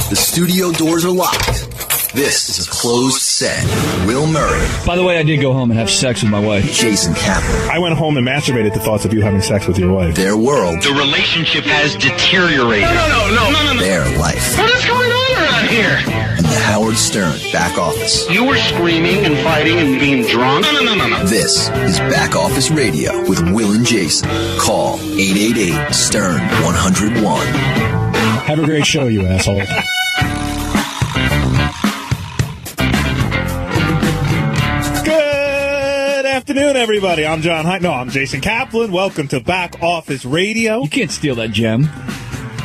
The studio doors are locked. This is a closed set. Will Murray. By the way, I did go home and have sex with my wife. Jason Kaplan. I went home and masturbated to thoughts of you having sex with your wife. Their world. The relationship has deteriorated. No. Their life. What is going on around here? And the Howard Stern back office. You were screaming and fighting and being drunk? No. This is Back Office Radio with Will and Jason. Call 888-STERN-101. Have a great show, you asshole. Good afternoon, everybody. I'm John Hyde. No, I'm Jason Kaplan. Welcome to Back Office Radio. You can't steal that gem.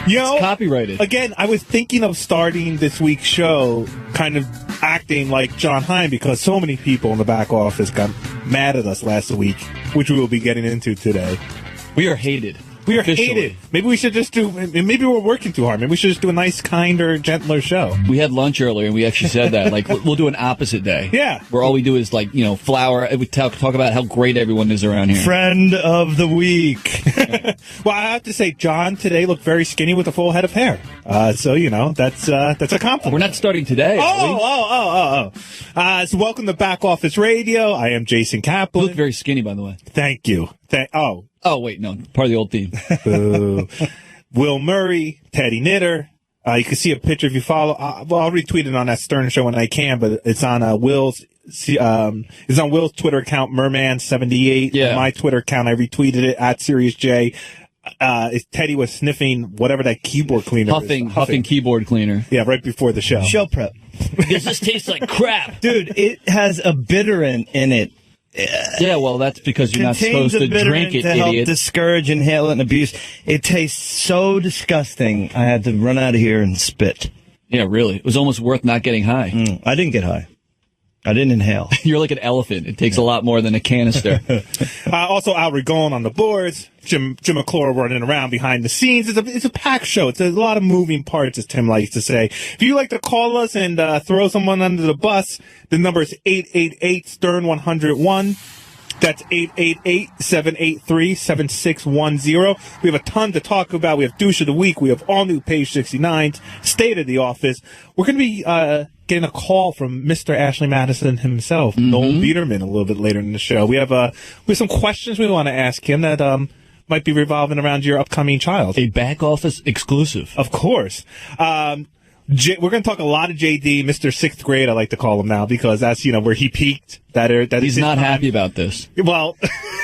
You know, it's copyrighted. Again, I was thinking of starting this week's show kind of acting like John Hyde because so many people in the back office got mad at us last week, which we will be getting into today. We are hated. We are hated. Maybe we should just do, maybe we're working too hard. Maybe we should just do a nice, kinder, gentler show. We had lunch earlier and we actually said that. Like, we'll do an opposite day. Yeah. Where all we do is, like, you know, flower. We talk about how great everyone is around here. Friend of the week. Well, I have to say, John today looked very skinny with a full head of hair. So, you know, that's a compliment. We're not starting today. So welcome to Back Office Radio. I am Jason Kaplan. You look very skinny, by the way. Thank you. Oh, wait, no. Part of the old theme. Will Murray, Teddy Knitter. You can see a picture if you follow. I'll retweet it on that Stern show when I can, but it's on Will's Twitter account, Merman78. Yeah. My Twitter account, I retweeted it at Sirius J. Teddy was sniffing whatever that keyboard cleaner is. Huffing keyboard cleaner. Yeah, right before the show. Show prep. Does this taste like crap? Dude, it has a bitterant in it. Yeah, well, that's because you're not supposed to drink it, to help idiot. discourage inhalant abuse. It tastes so disgusting. I had to run out of here and spit. Yeah, really. It was almost worth not getting high. I didn't get high. I didn't inhale. You're like an elephant. It takes a lot more than a canister. Also, Al Rigon on the boards. Jim McClure running around behind the scenes. It's a packed show. It's a lot of moving parts, as Tim likes to say. If you'd like to call us and throw someone under the bus, the number is 888-STERN-101. That's 888-783-7610. We have a ton to talk about. We have Douche of the Week. We have all new Page 69, State of the Office. We're going to be getting a call from Mr. Ashley Madison himself, Noel Biederman, a little bit later in the show. We have some questions we want to ask him that might be revolving around your upcoming child. A back office exclusive. Of course. We're going to talk a lot of JD, Mr. Sixth Grade, I like to call him now, because that's, where he peaked. He's not happy about this. Well,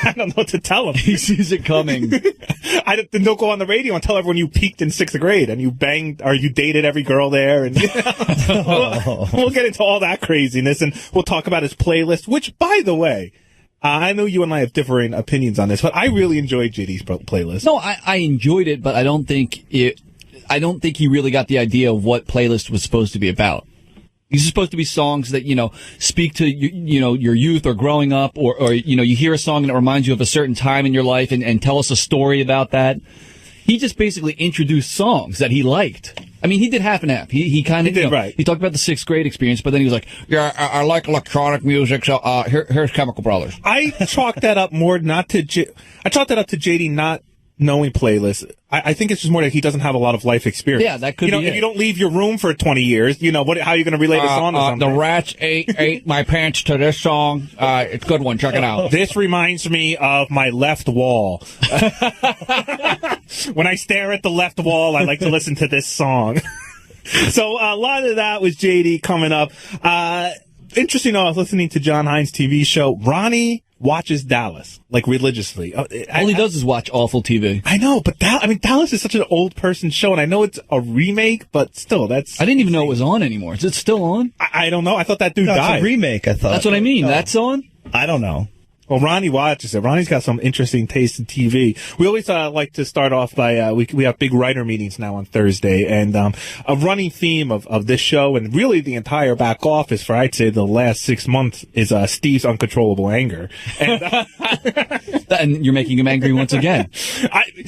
I don't know what to tell him. He sees it coming. Then don't go on the radio and tell everyone you peaked in sixth grade and you banged or you dated every girl there. And we'll get into all that craziness, and we'll talk about his playlist, which, by the way, I know you and I have differing opinions on this, but I really enjoyed JD's playlist. No, I enjoyed it, but I don't think he really got the idea of what playlist was supposed to be about. These are supposed to be songs that, speak to, your youth or growing up, or you hear a song and it reminds you of a certain time in your life and tell us a story about that. He just basically introduced songs that he liked. I mean, he did half and half. He kind of did, right. He talked about the sixth grade experience, but then he was like, yeah, I like electronic music, so here's Chemical Brothers. I chalked that up more I chalked that up to JD not knowing playlists. I think it's just more that he doesn't have a lot of life experience. Yeah, that could be if you don't leave your room for 20 years, how are you going to relate a song to something? The Rats ate my pants to this song. It's a good one. Check it out. This reminds me of my left wall. When I stare at the left wall, I like to listen to this song. So a lot of that was JD coming up. Interesting, I was listening to John Hines' TV show. Ronnie watches Dallas, like, religiously. All he does is watch awful TV. I know, but Dallas is such an old person show, and I know it's a remake, but still, that's... I didn't even know it was on anymore. Is it still on? I don't know. I thought that dude died. It's a remake, I thought. That's what I mean. That's on? I don't know. Well, Ronnie watches it. Ronnie's got some interesting taste in TV. We always like to start off by we have big writer meetings now on Thursday, and a running theme of this show and really the entire back office for, I'd say, the last 6 months is Steve's uncontrollable anger. And, and you're making him angry once again.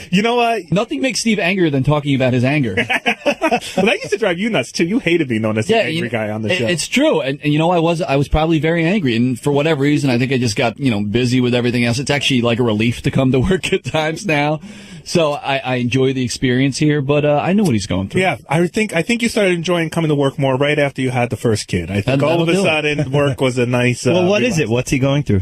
You know what? Nothing makes Steve angrier than talking about his anger. Well, that used to drive you nuts too. You hated being known as the angry guy on the show. It's true, and I was probably very angry, and for whatever reason, I think I just got busy with everything else. It's actually like a relief to come to work at times now. So I enjoy the experience here, but I know what he's going through. Yeah, I think you started enjoying coming to work more right after you had the first kid. I think all of a sudden work was a nice. Well, what is it? What's he going through?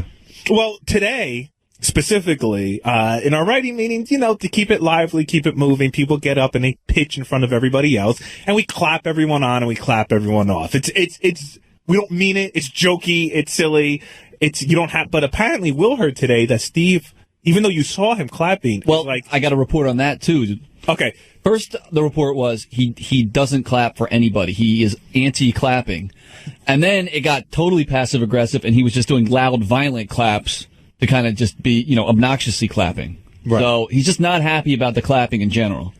Well, today specifically in our writing meetings, to keep it lively, keep it moving, people get up and they pitch in front of everybody else, and we clap everyone on and we clap everyone off. It's we don't mean it. It's jokey. It's silly. You don't have. But apparently, Will heard today that Steve, even though you saw him clapping, well, I got a report on that too. Okay. First, the report was he doesn't clap for anybody. He is anti-clapping. And then it got totally passive-aggressive, and he was just doing loud, violent claps to kind of just be, obnoxiously clapping. Right. So he's just not happy about the clapping in general.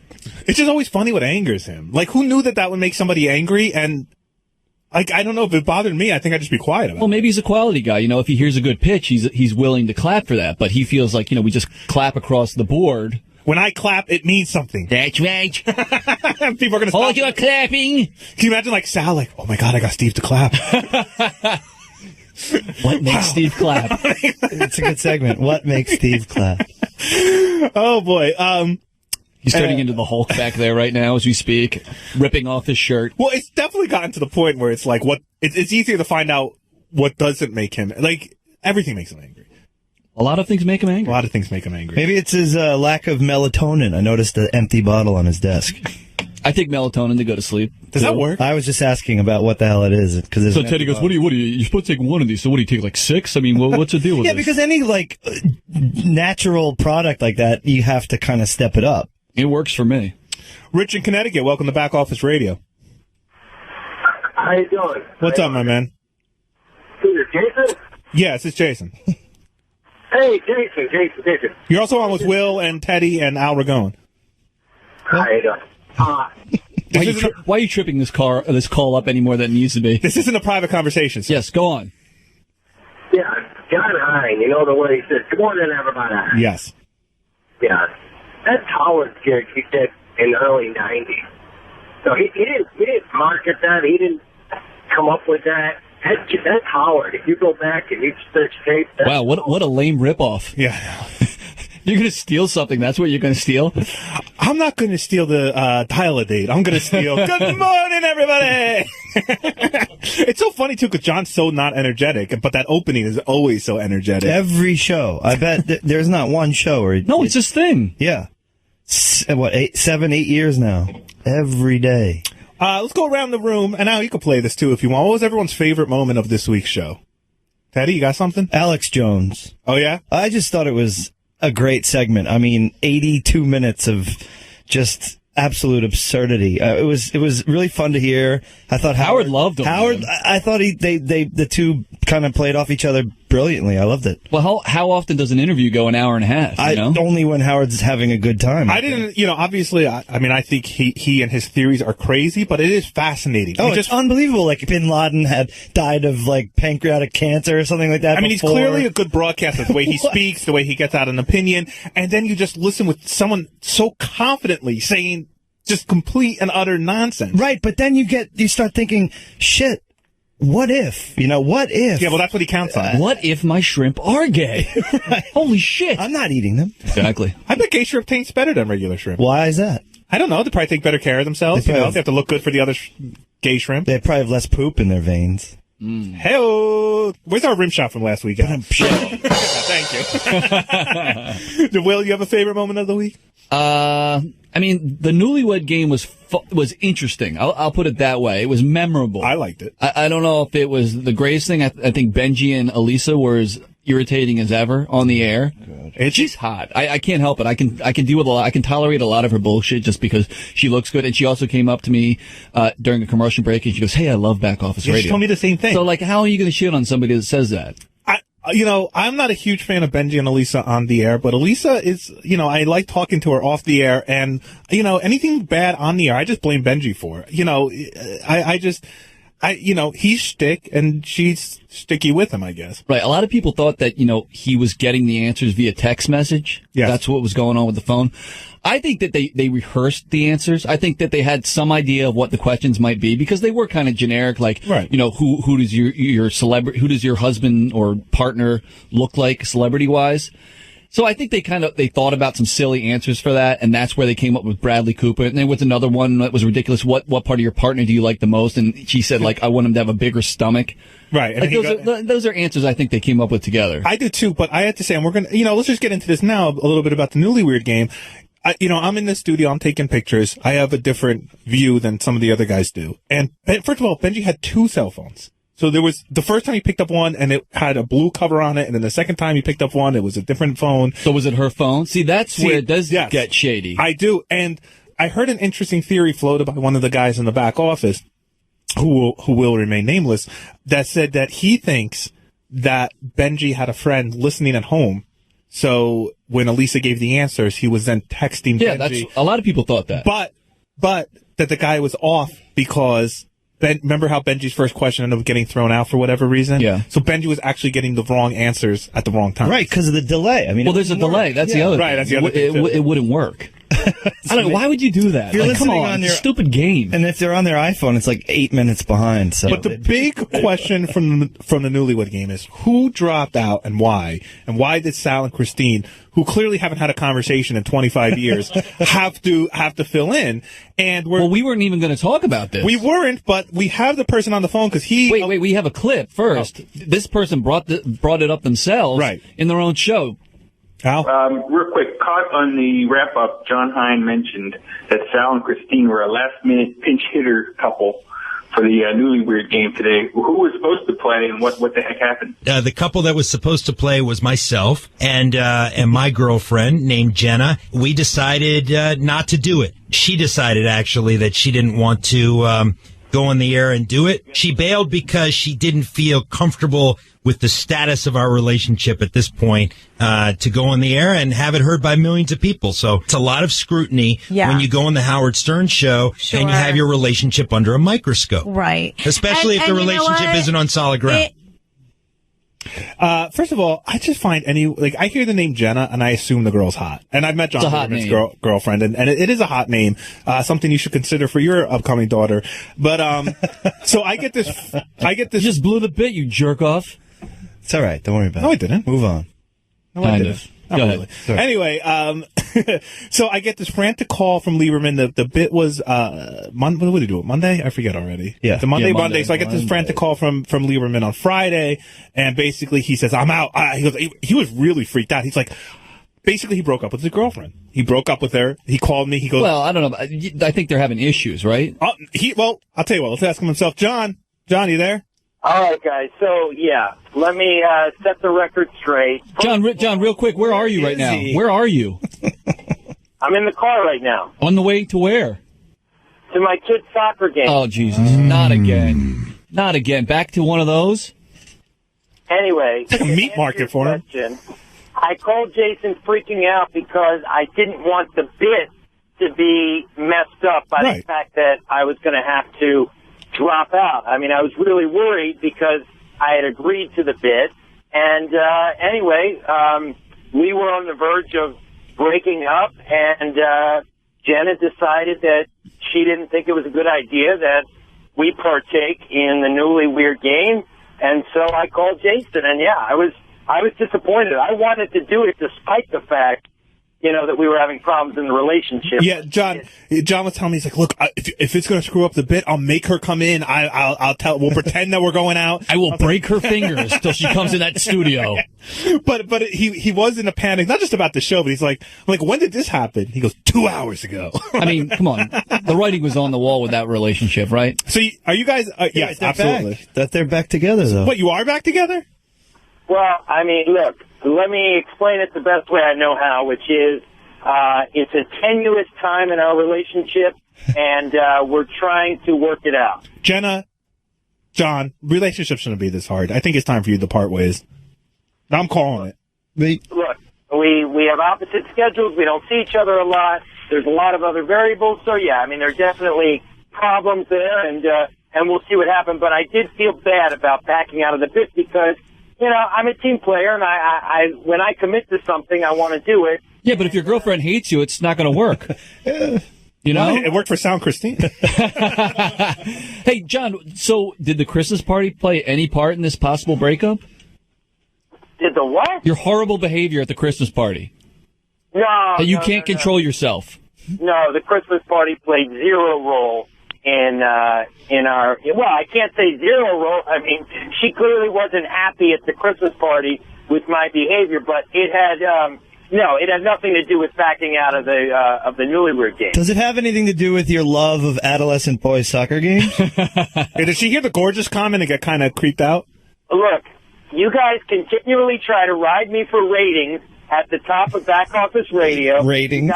It's just always funny what angers him. Like, who knew that would make somebody angry? And, I don't know if it bothered me. I think I'd just be quiet about it. Well, maybe he's a quality guy. If he hears a good pitch, he's willing to clap for that. But he feels like, we just clap across the board. When I clap, it means something. That's right. People are going to stop. Hold your clapping. Can you imagine, Sal, oh, my God, I got Steve to clap. What makes Steve clap? It's a good segment. What makes Steve clap? Oh, boy. He's turning into the Hulk back there right now as we speak, ripping off his shirt. Well, it's definitely gotten to the point where it's like, it's easier to find out what doesn't make him, everything makes him angry. A lot of things make him angry. A lot of things make him angry. Maybe it's his lack of melatonin. I noticed an empty bottle on his desk. I take melatonin to go to sleep. Does that work? I was just asking about what the hell it is. So Teddy goes, what do you, you're supposed to take one of these. So what do you take, 6? I mean, what's the deal with Yeah, this? because any, natural product like that, you have to kind of step it up. It works for me. Rich in Connecticut, welcome to Back Office Radio. How you doing? What's up, my man? Who's it, Jason? Yes, it's Jason. Hey, Jason. You're also on with Will and Teddy and Al Ragone. How you doing? Why are you tripping this call up any more than it needs to be? This isn't a private conversation, sir. Yes, go on. Yeah, John Hine, the way he says, good morning, everybody. Yes. Yeah. That Howard gig he did in the early 90s. So he didn't market that. He didn't come up with that. That's Howard. If you go back and you search tape. Wow, what a lame ripoff. Yeah. You're going to steal something. That's what you're going to steal? I'm not going to steal the dial-a-date. I'm going to steal, good morning, everybody! It's so funny, too, because John's so not energetic, but that opening is always so energetic. Every show. I bet there's not one show where... No, it's his thing. Yeah. 7, 8 years now. Every day. Let's go around the room, and now you can play this, too, if you want. What was everyone's favorite moment of this week's show? Teddy, you got something? Alex Jones. Oh, yeah? I just thought it was a great segment. I mean, 82 minutes of just absolute absurdity. It was really fun to hear. I thought Howard loved him. Howard, I thought the two kind of played off each other brilliantly. I loved it. Well, how often does an interview go an hour and a half? Only when Howard's having a good time. I didn't, obviously, I think he and his theories are crazy, but it is fascinating. Oh, it's unbelievable. Like, Bin Laden had died of, pancreatic cancer or something like that. I mean, he's clearly a good broadcaster, the way he speaks, the way he gets out an opinion, and then you just listen with someone so confidently saying just complete and utter nonsense. Right, but then you start thinking, shit, what if? What if? Yeah, well, that's what he counts on. What if my shrimp are gay? Right. Holy shit. I'm not eating them. Exactly. I bet gay shrimp tastes better than regular shrimp. Why is that? I don't know. They probably take better care of themselves. They have to look good for the other gay shrimp. They probably have less poop in their veins. Hey-o. Where's our rim shot from last weekend? Thank you. Will, you have a favorite moment of the week? I mean, the Newlywed Game was interesting. I'll put it that way. It was memorable. I liked it. I don't know if it was the greatest thing. I think Benji and Elisa were as irritating as ever on the air. She's hot. I can't help it. I can deal with a lot. I can tolerate a lot of her bullshit just because she looks good. And she also came up to me during a commercial break and she goes, "Hey, I love Back Office Radio." She told me the same thing. So, how are you going to shit on somebody that says that? I'm not a huge fan of Benji and Elisa on the air, but Elisa is, I like talking to her off the air, and, anything bad on the air, I just blame Benji for. he's shtick and she's sticky with him, I guess. Right. A lot of people thought that, he was getting the answers via text message. Yes. That's what was going on with the phone. I think that they rehearsed the answers. I think that they had some idea of what the questions might be because they were kind of generic, like, right. Who does your celebrity, who does your husband or partner look like celebrity wise? So I think they thought about some silly answers for that, and that's where they came up with Bradley Cooper. And there was another one that was ridiculous. What part of your partner do you like the most? And she said, like, I want him to have a bigger stomach. Right. Like those are answers I think they came up with together. I do too, but I have to say, and we're going to, let's just get into this now a little bit about the Newly Weird game. I'm in the studio, I'm taking pictures. I have a different view than some of the other guys do. And first of all, Benji had 2 cell phones. So there was the first time he picked up one and it had a blue cover on it. And then the second time he picked up one, it was a different phone. So was it her phone? See, that's where it does get shady. I do. And I heard an interesting theory floated by one of the guys in the back office who will remain nameless that said that he thinks that Benji had a friend listening at home. So when Elisa gave the answers, he was then texting Benji. Yeah, that's a lot of people thought that. But that the guy was off because remember how Benji's first question ended up getting thrown out for whatever reason? Yeah. So Benji was actually getting the wrong answers at the wrong time. Right, because of the delay. I mean, well, there's a delay. That's the other thing. Right, that's the other thing. It wouldn't work. I don't know. Why would you do that? You're Like, come listening on, on your stupid game. And if they're on their iPhone, it's like 8 minutes behind. So, But the big question from the Newlywed Game is who dropped out and why? And why did Sal and Christine, who clearly haven't had a conversation in 25 years, have to fill in? And we weren't even going to talk about this. We weren't, but we have the person on the phone because Wait, we have a clip first. Oh. This person brought it up themselves in their own show. Al? Real quick, caught on the wrap-up, John Hine mentioned that Sal and Christine were a last-minute pinch hitter couple for the Newly Weird Game today. Who was supposed to play, and what the heck happened? The couple that was supposed to play was myself and my girlfriend named Jenna. We decided not to do it. She decided, actually, that she didn't want to go on the air and do it. She bailed because she didn't feel comfortable with the status of our relationship at this point to go on the air and have it heard by millions of people. So it's a lot of scrutiny when you go on the Howard Stern show and you have your relationship under a microscope. Right. Especially if the relationship isn't on solid ground. First of all, I just find I hear the name Jenna and I assume the girl's hot. And I've met John Letterman's girlfriend and it is a hot name, something you should consider for your upcoming daughter. But, so I get this. You just blew the bit, you jerk off. It's all right. Don't worry about it. No, I didn't. Move on. No, I didn't. Go ahead. Anyway, so I get this frantic call from Lieberman. The bit was Monday. What did he do? Monday? I forget already. Yeah, the Monday. So I get this frantic call from Lieberman on Friday, and basically he says, "I'm out." He was really freaked out. He's like, basically he broke up with his girlfriend. He broke up with her. He called me. He goes, "Well, I don't know. I think they're having issues, right?" I'll tell you what. Let's ask him himself. John, you there? All right, guys. So, let me set the record straight. John, real quick, where are you right now? Where are you? I'm in the car right now. On the way to where? To my kid's soccer game. Oh, Jesus. Not again. Not again. Back to one of those? Anyway. It's like a meat market for him. I called Jason freaking out because I didn't want the bit to be messed up by the fact that I was going to have to drop out. I mean, I was really worried because I had agreed to the bid. And anyway, we were on the verge of breaking up, and Jenna decided that she didn't think it was a good idea that we partake in the Newly Weird Game. And so I called Jason, and I was disappointed. I wanted to do it despite the fact, that we were having problems in the relationship. Yeah, John was telling me, he's like, look, if it's going to screw up the bit, I'll make her come in. We'll pretend that we're going out. I will break her fingers till she comes in that studio. But he was in a panic, not just about the show, but he's like, when did this happen? He goes, 2 hours ago. I mean, come on. The writing was on the wall with that relationship, right? So are you guys, yes, absolutely. That they're back together, though. What, you are back together? Well, I mean, look, let me explain it the best way I know how, which is it's a tenuous time in our relationship, and we're trying to work it out. Jenna, John, relationships shouldn't be this hard. I think it's time for you to part ways. I'm calling it. Look, we have opposite schedules. We don't see each other a lot. There's a lot of other variables. So, I mean, there are definitely problems there, and and we'll see what happens. But I did feel bad about backing out of the bit because, I'm a team player, and I when I commit to something, I want to do it. Yeah, but if your girlfriend hates you, it's not going to work. You know? It worked for Sound Christine. Hey, John, so did the Christmas party play any part in this possible breakup? Did the what? Your horrible behavior at the Christmas party. No. That you can't control yourself. No, the Christmas party played zero role in our. Well, I can't say zero role. I mean, she clearly wasn't happy at the Christmas party with my behavior, but it had. No, it had nothing to do with backing out of the Newlywed game. Does it have anything to do with your love of adolescent boys soccer games? Hey, did she hear the gorgeous comment and get kind of creeped out? Look, you guys continually try to ride me for ratings at the top of back office radio. Ratings.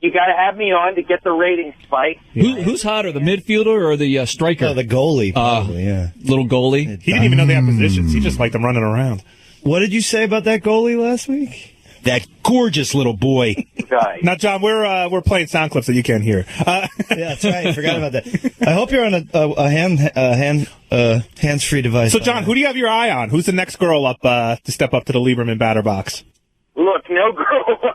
You gotta have me on to get the ratings spike. Who's hotter, the midfielder or the striker? Oh, the goalie, probably, yeah. Little goalie. He didn't even know they had positions. He just liked them running around. What did you say about that goalie last week? That gorgeous little boy. Guy. Now, John, we're playing sound clips that you can't hear. Yeah, that's right. I forgot about that. I hope you're on a hands-free device. So, John, who do you have your eye on? Who's the next girl up to step up to the Lieberman batter box? Look, no girl.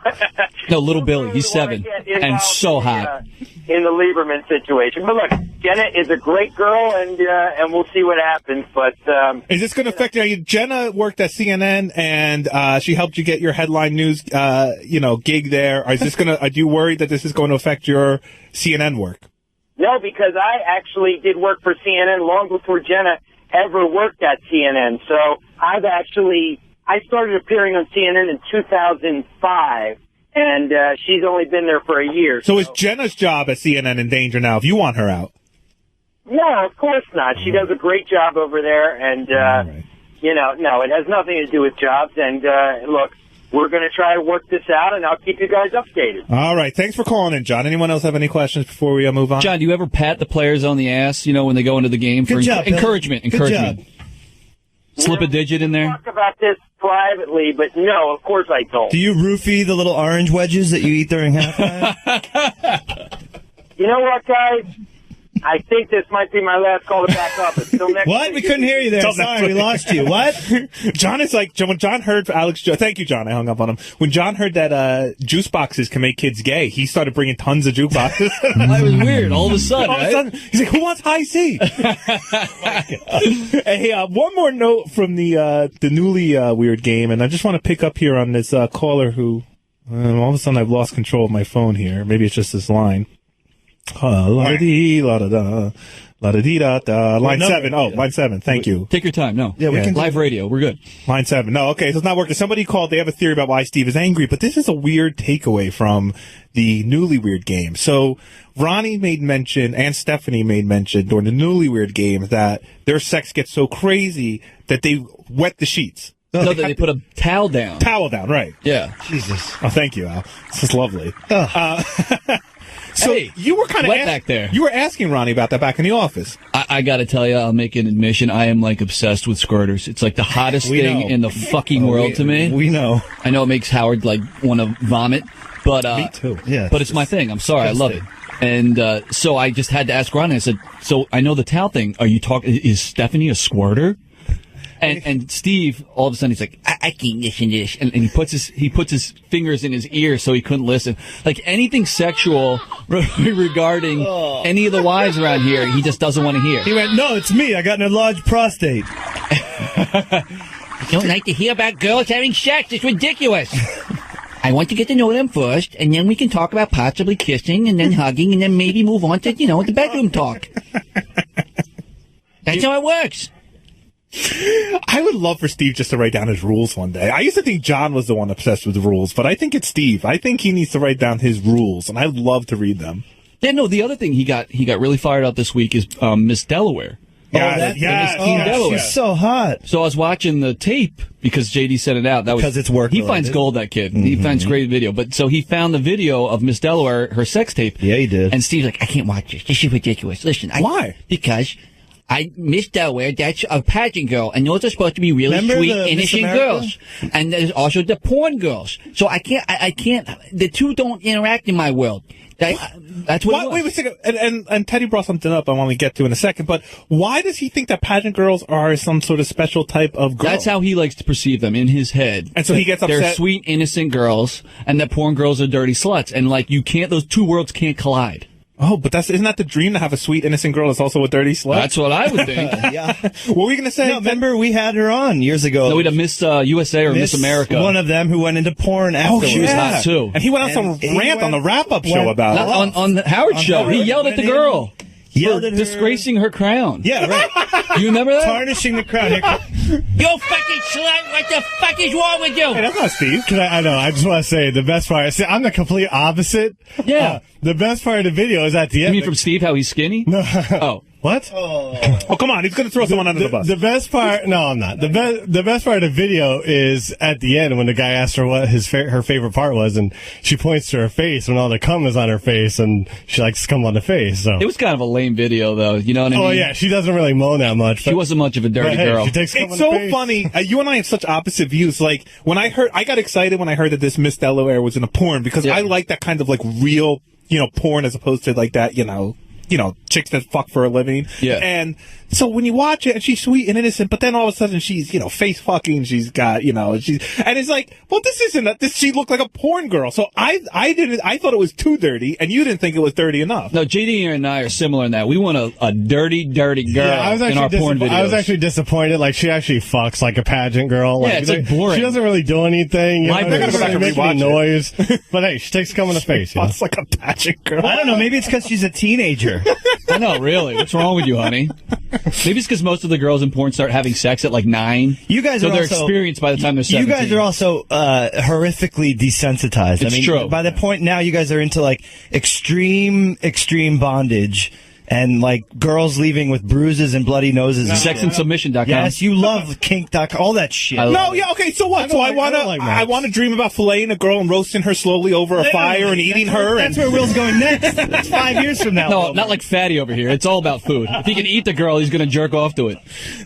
No, little Billy. He's 7 and so hot. In the Lieberman situation, but look, Jenna is a great girl, and we'll see what happens. But is this going to affect you? Jenna worked at CNN, and she helped you get your headline news, gig there. Is this are you worried that this is going to affect your CNN work? No, because I actually did work for CNN long before Jenna ever worked at CNN. So I started appearing on CNN in 2005. And she's only been there for a year. So is Jenna's job at CNN in danger now if you want her out? No, of course not. She does a great job over there. And, no, it has nothing to do with jobs. And, look, we're going to try to work this out, and I'll keep you guys updated. All right. Thanks for calling in, John. Anyone else have any questions before we move on? John, do you ever pat the players on the ass, when they go into the game for encouragement? Good job. Slip a digit in there? Talk about this privately, but no, of course I don't. Do you roofie the little orange wedges that you eat during halftime? You know what, guys? I think this might be my last call to back up. Until next What? week. We couldn't hear you there. Sorry, we lost you. What? John is like, when John heard Alex, thank you, John. I hung up on him. When John heard that juice boxes can make kids gay, he started bringing tons of juice boxes. That was weird. All of a sudden, right? He's like, who wants high C? Hey, one more note from the newly weird game, and I just want to pick up here on this caller who, all of a sudden I've lost control of my phone here. Maybe it's just this line. La-da-dee, la-da-da, la-da-dee-da-da. Line 7. Oh, line 7. Thank you. Take your time. No. Yeah, we can live radio. We're good. Line 7. No, okay, so it's not working. Somebody called. They have a theory about why Steve is angry, but this is a weird takeaway from the newly weird game. So Ronnie made mention and Stephanie made mention during the newly weird game that their sex gets so crazy that they wet the sheets. No, they put a towel down. Towel down, right. Yeah. Jesus. Oh, thank you, Al. This is lovely. So hey, you were kind of back there. You were asking Ronnie about that back in the office. I got to tell you, I'll make an admission. I am obsessed with squirters. It's like the hottest thing in the fucking world to me. We know. I know it makes Howard want to vomit, but me too. Yeah, but it's my thing. I'm sorry, I love it. And so I just had to ask Ronnie. I said, "So I know the towel thing. Are you talking? Is Stephanie a squirter?" And Steve, all of a sudden, he's like, I can't listen to this. And he puts his fingers in his ear so he couldn't listen. Like anything sexual regarding any of the wives around here, he just doesn't want to hear. He went, no, it's me. I got an enlarged prostate. I don't like to hear about girls having sex. It's ridiculous. I want to get to know them first, and then we can talk about possibly kissing and then hugging and then maybe move on to, the bedroom talk. That's how it works. I would love for Steve just to write down his rules one day. I used to think John was the one obsessed with the rules, but I think it's Steve. I think he needs to write down his rules, and I'd love to read them. Yeah, no, the other thing he got really fired up this week is Miss Delaware. Yes, Delaware. She's so hot. So I was watching the tape because JD sent it out. That was because it's work. He finds gold, that kid. Mm-hmm. He finds great video. But so he found the video of Miss Delaware, her sex tape. Yeah, he did. And Steve's like, I can't watch this. This is ridiculous. Listen, why? Because Miss Delaware, that's a pageant girl, and those are supposed to be really sweet, innocent girls. And there's also the porn girls. So I can't, the two don't interact in my world. That's what. Wait a second. And Teddy brought something up I want to get to in a second. But why does he think that pageant girls are some sort of special type of girl? That's how he likes to perceive them in his head. And so he gets upset. They're sweet, innocent girls, and that porn girls are dirty sluts. And like you can't; those two worlds can't collide. Oh, but isn't that the dream to have a sweet, innocent girl that's also a dirty slut? That's what I would think. Yeah. What were you going to say? No, remember we had her on years ago. No, we'd have Miss USA or Miss America. One of them who went into porn afterwards. she was hot too. And he went on some rant on the wrap-up show about it. On the Howard show. He yelled at the girl. Yelled for at her. disgracing her crown. Yeah, right. You remember that? Tarnishing the crown. You fucking slut! What the fuck is wrong with you? Hey, that's not Steve. I know. I just want to say the best part. See, I'm the complete opposite. Yeah. The best part of the video is at the end. You mean from Steve, how he's skinny? No. Oh. What? Oh, come on. He's going to throw someone under the bus. The best part, no, I'm not. The best part of the video is at the end when the guy asked her what her favorite part was, and she points to her face when all the cum is on her face, and she likes to come on the face. So it was kind of a lame video, though. You know what I mean? Oh yeah, she doesn't really moan that much. She wasn't much of a dirty girl. She takes cum It's on so the face. funny. You and I have such opposite views. Like, when I got excited when I heard that this Miss Delaware was in a porn, because I like that kind of like real, porn as opposed to like that, chicks that fuck for a living. Yeah. And so when you watch it, and she's sweet and innocent, but then all of a sudden she's, face fucking, she's got, and it's like, well, this isn't, she looked like a porn girl. So I thought it was too dirty, and you didn't think it was dirty enough. No, JD and I are similar in that. We want a dirty, dirty girl in our porn videos. I was actually disappointed. Like, she actually fucks like a pageant girl. Like, it's like boring. She doesn't really do anything. They're gonna go back and make any noise. But hey, she takes cum in the face. Fucks like a pageant girl. I don't know. Maybe it's because she's a teenager. I know, really. What's wrong with you, honey? Maybe it's because most of the girls in porn start having sex at like 9. You guys so are they're also, experienced by the time they're 17. You guys are also horrifically desensitized. It's true. By the point now, you guys are into like extreme bondage. And like girls leaving with bruises and bloody noses. Sexandsubmission.com. Yes, you love kink.com, all that shit. Okay, so what? So I want to dream about filleting a girl and roasting her slowly over a fire and eating her. That's where Will's going next. That's 5 years from now. No, not like Fatty over here. It's all about food. If he can eat the girl, he's going to jerk off to it.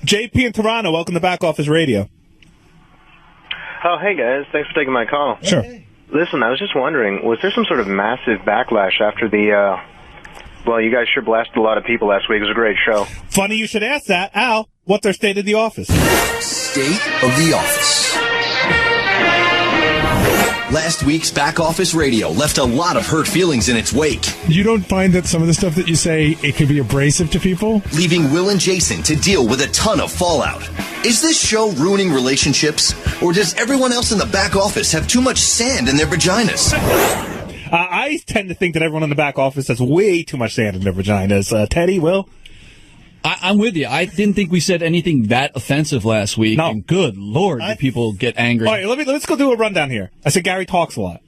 JP in Toronto, welcome to Back Office Radio. Oh, hey guys, thanks for taking my call. Sure. Listen, I was just wondering, was there some sort of massive backlash after the, well, you guys sure blasted a lot of people last week. It was a great show. Funny you should ask that. Al, what's their state of the office? State of the office. Last week's Back Office Radio left a lot of hurt feelings in its wake. You don't find that some of the stuff that you say, it could be abrasive to people? Leaving Will and Jason to deal with a ton of fallout. Is this show ruining relationships? Or does everyone else in the back office have too much sand in their vaginas? I tend to think that everyone in the back office has way too much sand in their vaginas. Teddy, Will? I'm with you. I didn't think we said anything that offensive last week. No. And good Lord, do people get angry. All right, let's go do a rundown here. I said Gary talks a lot.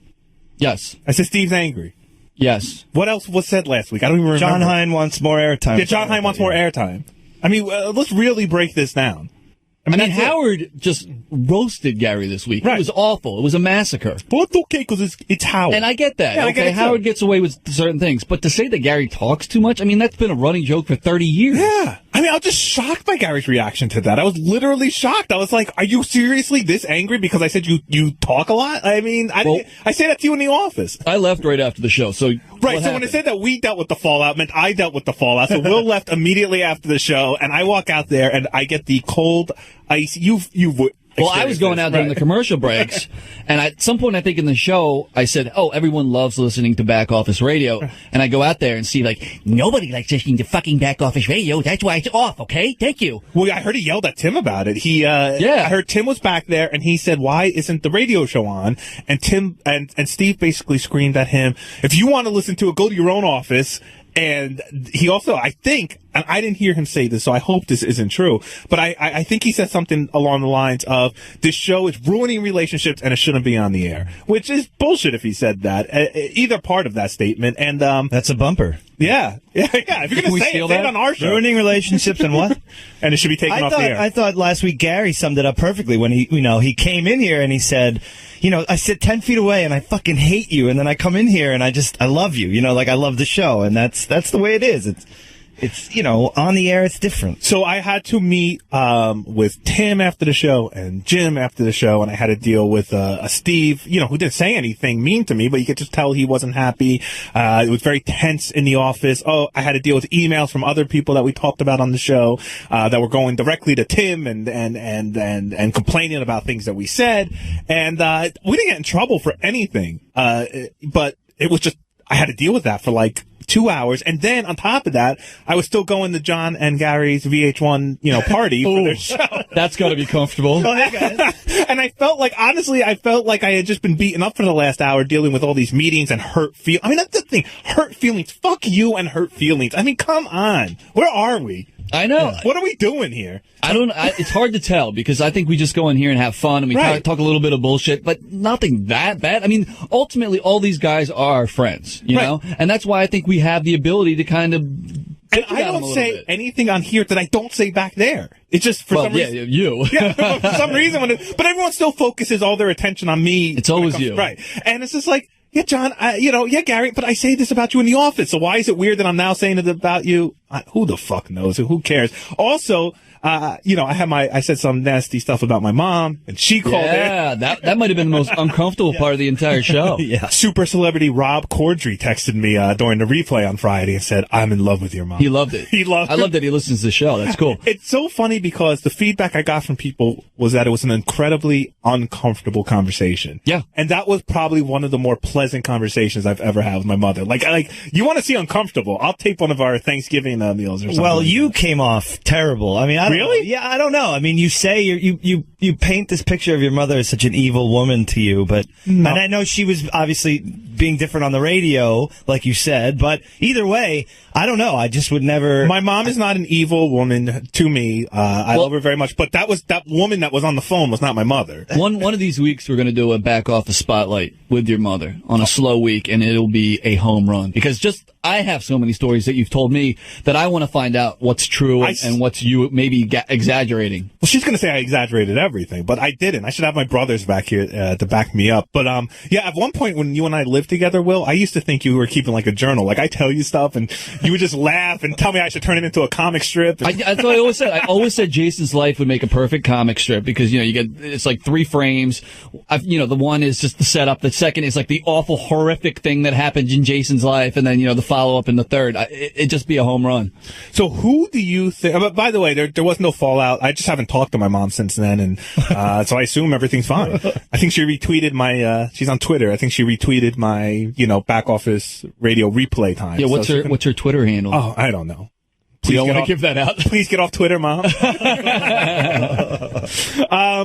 Yes. I said Steve's angry. Yes. What else was said last week? I don't even remember. John Hein wants more airtime. Yeah, John Hein wants more airtime. I mean, let's really break this down. I mean, Howard just roasted Gary this week. Right. It was awful. It was a massacre. Well, it's okay because it's Howard. And I get that. Yeah, I okay, get it too. Howard gets away with certain things. But to say that Gary talks too much, I mean, that's been a running joke for 30 years. Yeah. I mean, I was just shocked by Gary's reaction to that. I was literally shocked. I was like, are you seriously this angry because I said you talk a lot? I mean, I say that to you in the office. I left right after the show. So Right, so when it said that we dealt with the fallout, meant I dealt with the fallout. So Will left immediately after the show, and I walk out there, and I get the cold ice. Well, I was going out during the commercial breaks, and at some point, I think in the show, I said, "Oh, everyone loves listening to Back Office Radio," and I go out there and see like nobody likes listening to fucking Back Office Radio. That's why it's off. Okay, thank you. Well, I heard he yelled at Tim about it. I heard Tim was back there, and he said, "Why isn't the radio show on?" And Tim and Steve basically screamed at him, "If you want to listen to it, go to your own office." And he also, I think, and I didn't hear him say this, so I hope this isn't true, but I think he said something along the lines of, this show is ruining relationships and it shouldn't be on the air, which is bullshit if he said that, either part of that statement. And that's a bumper. Yeah. If you're going to say it on our show. Ruining relationships and what? And it should be taken off the air. I thought last week Gary summed it up perfectly when he came in here and he said, I sit 10 feet away and I fucking hate you, and then I come in here and I love you, like I love the show, and that's the way it is. It's, on the air, it's different. So I had to meet with Tim after the show and Jim after the show, and I had to deal with a Steve, who didn't say anything mean to me, but you could just tell he wasn't happy. It was very tense in the office. I had to deal with emails from other people that we talked about on the show that were going directly to Tim and complaining about things that we said. And we didn't get in trouble for anything, but it was just, I had to deal with that for like 2 hours. And then on top of that, I was still going to John and Gary's VH1, party for their show. That's got to be comfortable. Oh, hey guys. And I felt like I had just been beaten up for the last hour dealing with all these meetings and hurt feelings. I mean, that's the thing. Hurt feelings. Fuck you and hurt feelings. I mean, come on. Where are we? I know. What are we doing here? It's hard to tell because I think we just go in here and have fun and we talk a little bit of bullshit, but nothing that bad. I mean, ultimately, all these guys are our friends, you know? And that's why I think we have the ability to kind of... And I don't say anything on here that I don't say back there. It's just for some reason. You. Yeah, for some reason. But everyone still focuses all their attention on me. It's always you. Right. And it's just like, yeah, John, Gary, but I say this about you in the office. So why is it weird that I'm now saying it about you? Who the fuck knows? Who cares? Also, I said some nasty stuff about my mom, and she called in. Yeah, that might have been the most uncomfortable part of the entire show. Yeah. Super celebrity Rob Corddry texted me during the replay on Friday and said, "I'm in love with your mom." He loved it. I love that he listens to the show. That's cool. It's so funny because the feedback I got from people was that it was an incredibly uncomfortable conversation. Yeah. And that was probably one of the more pleasant conversations I've ever had with my mother. Like you want to see uncomfortable? I'll tape one of our Thanksgiving meals or something. Well, you came off terrible. I mean, really? Yeah, I don't know. I mean, you say you paint this picture of your mother as such an evil woman to you, but and I know she was obviously being different on the radio, like you said, but either way, I don't know. I just would never. My mom is not an evil woman to me. I love her very much, but that woman that was on the phone was not my mother. One of these weeks, we're going to do a back office spotlight with your mother on a slow week, and it'll be a home run because I have so many stories that you've told me that I want to find out what's true and what's you maybe exaggerating. Well, she's going to say I exaggerated everything, but I didn't. I should have my brothers back here to back me up. But at one point when you and I lived together, Will, I used to think you were keeping like a journal. Like I tell you stuff and you would just laugh and tell me I should turn it into a comic strip. That's what I always said. I always said Jason's life would make a perfect comic strip because it's like 3 frames. The one is just the setup. The second is like the awful, horrific thing that happened in Jason's life, and then the follow up in the third. It'd just be a home run. So who do you think? By the way, there was no fallout. I just haven't talked to my mom since then, and so I assume everything's fine. I think she retweeted my. She's on Twitter. I think she retweeted my back office radio replay time. Yeah, what's her Twitter handle? Oh, I don't know. You don't want to give that out. Please get off Twitter, Mom.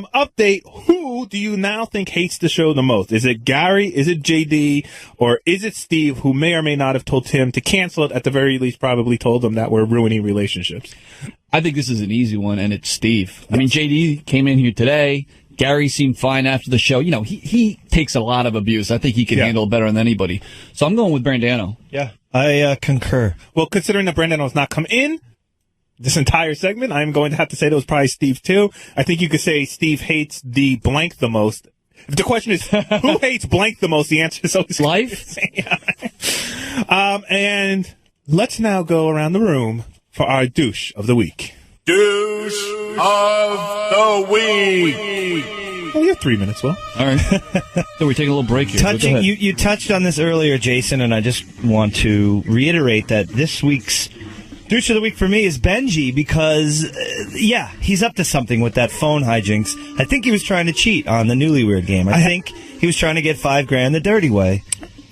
Update. Who do you now think hates the show the most? Is it Gary? Is it JD? Or is it Steve, who may or may not have told Tim to cancel it, at the very least probably told them that we're ruining relationships? I think this is an easy one, and it's Steve. I mean, JD came in here today. Gary seemed fine after the show. He takes a lot of abuse. I think he can handle it better than anybody. So I'm going with Brandano. Yeah, I concur. Well, considering that Brandano has not come in this entire segment, I'm going to have to say that was probably Steve, too. I think you could say Steve hates the blank the most. If the question is, who hates blank the most, the answer is always life. And let's now go around the room for our douche of the week. Douche of the week. Well, you have 3 minutes, Will. All right. So we're taking a little break here. You touched on this earlier, Jason, and I just want to reiterate that this week's douche of the week for me is Benji because, he's up to something with that phone hijinks. I think he was trying to cheat on the Newlywed Game. I think he was trying to get $5,000 the dirty way.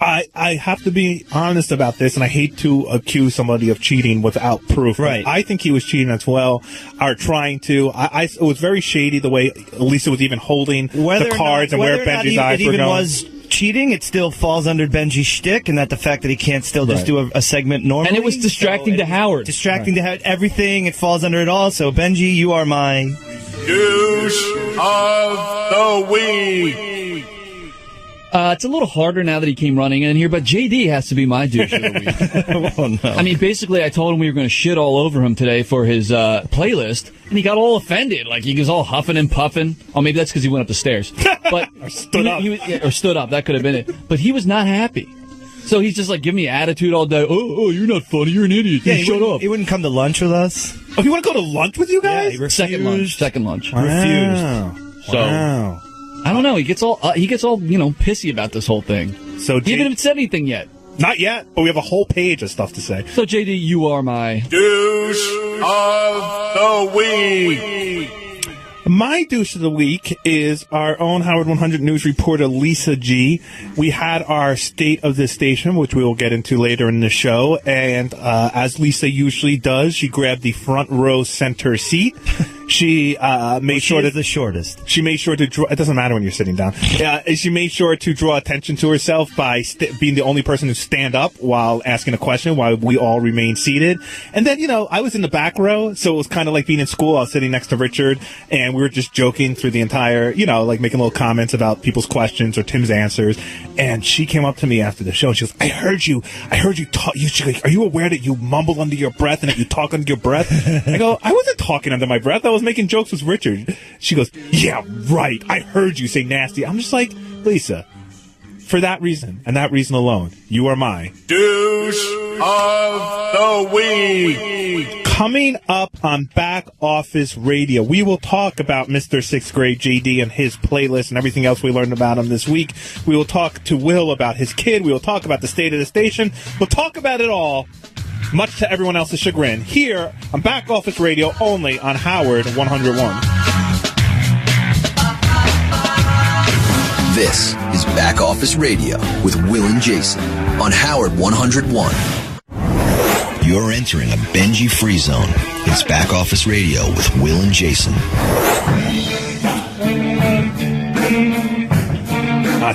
I have to be honest about this, and I hate to accuse somebody of cheating without proof. Right. I think he was cheating as well, or trying to. It was very shady the way Lisa was even holding the cards and where Benji's eyes were going. It even was cheating, it still falls under Benji's shtick, and that the fact that he can't still just do a segment normally. And it was distracting to Howard. Distracting to Howard. Everything, it falls under it all. So, Benji, you are my douche of the week. It's a little harder now that he came running in here, but JD has to be my douche of the week. Oh, no. I mean, basically, I told him we were going to shit all over him today for his playlist, and he got all offended. Like, he was all huffing and puffing. Oh, maybe that's because he went up the stairs. But or stood up. Or stood up. That could have been it. But he was not happy. So he's just like, give me attitude all day. Oh, you're not funny. You're an idiot. Yeah, Shut up. He wouldn't come to lunch with us. Oh, you want to go to lunch with you guys? Yeah, he refused. Second lunch. Refused. So I don't know. He gets all pissy about this whole thing. So he haven't said anything yet. Not yet, but we have a whole page of stuff to say. So JD, you are my Douche of the week. My douche of the week is our own Howard 100 News reporter, Lisa G. We had our State of the Station, which we will get into later in the show. And as Lisa usually does, she grabbed the front row center seat. She made sure that the shortest. She made sure to draw. It doesn't matter when you're sitting down. She made sure to draw attention to herself by being the only person to stand up while asking a question, while we all remained seated. And then, I was in the back row, so it was kind of like being in school. I was sitting next to Richard, and we were just joking through the entire, like making little comments about people's questions or Tim's answers. And she came up to me after the show, and she goes, I heard you talk. Are you aware that you mumble under your breath and that you talk under your breath? I go, I wasn't talking under my breath. I was making jokes with Richard. She goes, yeah, right. I heard you say nasty. I'm just like, Lisa, for that reason and that reason alone, you are my douche of the week. Coming up on Back Office Radio, we will talk about Mr. 6th Grade JD and his playlist and everything else we learned about him this week. We will talk to Will about his kid. We will talk about the State of the Station. We'll talk about it all, much to everyone else's chagrin, here on Back Office Radio, only on Howard 101. This is Back Office Radio with Will and Jason on Howard 101. You're entering a Benji free zone. It's Back Office Radio with Will and Jason.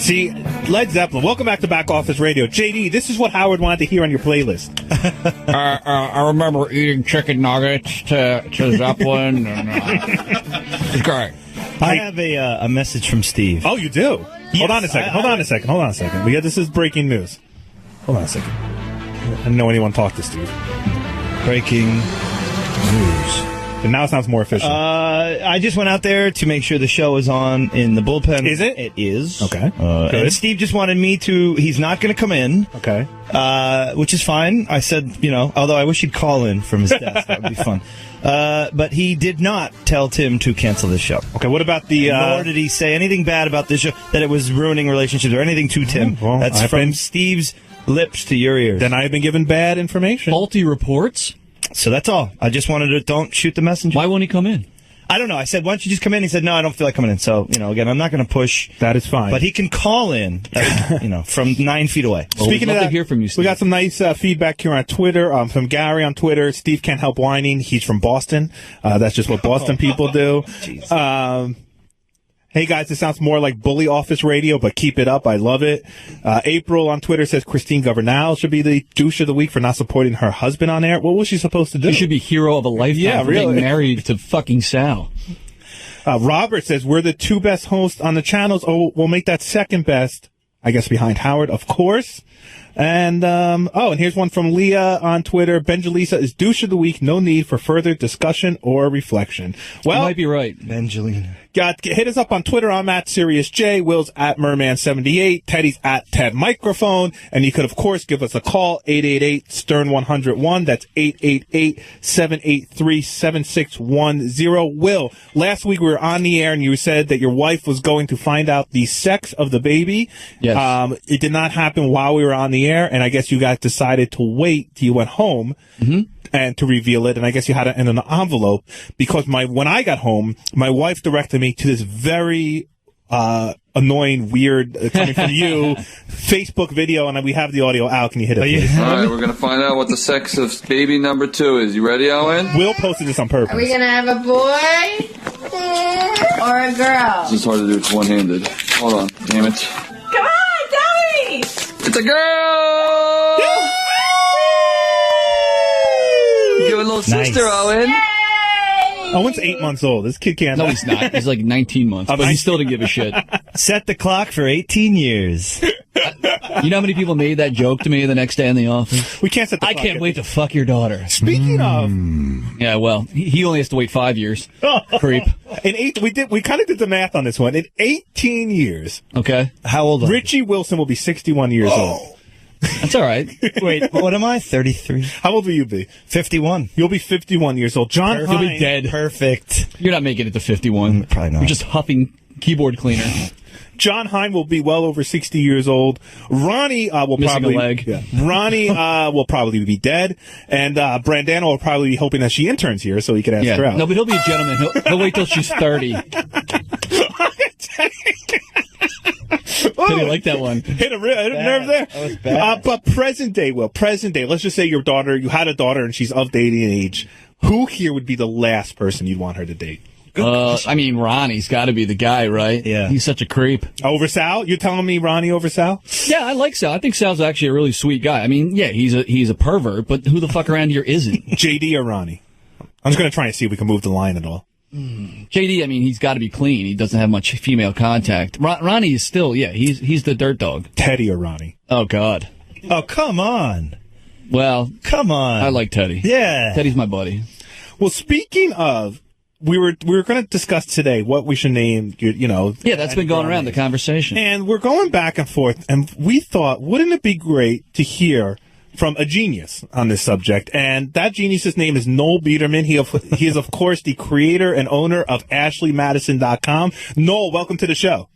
See, Led Zeppelin. Welcome back to Back Office Radio. JD, this is what Howard wanted to hear on your playlist. I remember eating chicken nuggets to Zeppelin. And, it's great. I have a message from Steve. Oh, you do? Yes, Hold on a second. This is breaking news. Hold on a second. I didn't know anyone talked to Steve. Breaking news. And now it sounds more official. I just went out there to make sure the show is on in the bullpen. Is it? It is. Okay. And Steve just wanted me to. He's not going to come in. Okay. Which is fine. I said, although I wish he'd call in from his desk. That would be fun. But he did not tell Tim to cancel this show. Okay, what about the... Nor did he say anything bad about this show, that it was ruining relationships or anything to Tim. Well, that's from Steve's lips to your ears. Then I've been given bad information. Faulty reports? So that's all. I just wanted to don't shoot the messenger. Why won't he come in? I don't know. I said, why don't you just come in? He said, no, I don't feel like coming in. So, again, I'm not going to push. That is fine. But he can call in, from 9 feet away. Well, Speaking of that, to hear from you, Steve. We got some nice feedback here on Twitter from Gary on Twitter. Steve can't help whining. He's from Boston. That's just what Boston people do. Hey guys, this sounds more like Bully Office Radio, but keep it up. I love it. April on Twitter says Christine Governal should be the douche of the week for not supporting her husband on air. What was she supposed to do? She should be hero of a lifetime for getting married to fucking Sal. Robert says we're the two best hosts on the channels. Oh, we'll make that second best, I guess, behind Howard, of course. And, and here's one from Leah on Twitter. Benjalisa is douche of the week. No need for further discussion or reflection. Well, you might be right. Benjalina. Hit us up on Twitter. I'm at Sirius J. Will's at Merman78. Teddy's at Ted Microphone. And you could, of course, give us a call, 888-STERN-101. That's 888-783-7610. Will, last week we were on the air and you said that your wife was going to find out the sex of the baby. Yes. It did not happen while we were on the air, and I guess you guys decided to wait till you went home. Mm-hmm. And to reveal it, and I guess you had it in an envelope because when I got home, my wife directed me to this very annoying, weird, coming from you, Facebook video, and we have the audio out. Can you hit it, please? All right, we're going to find out what the sex of baby number 2 is. You ready, Owen? Will posted this on purpose. Are we going to have a boy or a girl? This is hard to do. It's one-handed. Hold on. Damn it. Come on, tell me! It's a girl! Give a little sister, Owen. Owen's 8 months old. This kid can't. No, he's not. He's like 19 months, but he still didn't give a shit. Set the clock for 18 years. You know how many people made that joke to me the next day in the office? We can't set the I clock. can't wait to fuck your daughter. Speaking of... Yeah, well, he only has to wait 5 years. Creep. We kind of did the math on this one. In 18 years... Okay. How old are Richie Wilson will be 61 years old. That's all right. Wait, what am I? 33. How old will you be? 51. You'll be 51 years old. John You'll Hine. be dead. Perfect. You're not making it to 51. Probably not. You're just huffing keyboard cleaner. John Hine will be well over 60 years old. Ronnie will Missing probably a leg. Yeah. Ronnie will probably be dead, and Brandano will probably be hoping that she interns here so he can ask her out. No, but he'll be a gentleman. He'll wait till she's 30. Did he like that one? Hit a nerve there. That was bad. But present day, let's just say you had a daughter and she's of dating age. Who here would be the last person you'd want her to date? I mean, Ronnie's got to be the guy, right? Yeah. He's such a creep. Over Sal? You're telling me Ronnie over Sal? Yeah, I like Sal. I think Sal's actually a really sweet guy. I mean, yeah, he's a pervert, but who the fuck around here isn't? JD or Ronnie? I'm just going to try and see if we can move the line at all. JD, I mean, he's got to be clean. He doesn't have much female contact. Ronnie is still, he's the dirt dog. Teddy or Ronnie? Oh, God. Oh, come on. Well, come on. I like Teddy. Yeah. Teddy's my buddy. Well, speaking of, we were going to discuss today what we should name, Yeah, that's been going around the conversation. And we're going back and forth, and we thought, wouldn't it be great to hear from a genius on this subject? And that genius's name is Noel Biederman. He is, of course, the creator and owner of AshleyMadison.com. Noel, welcome to the show.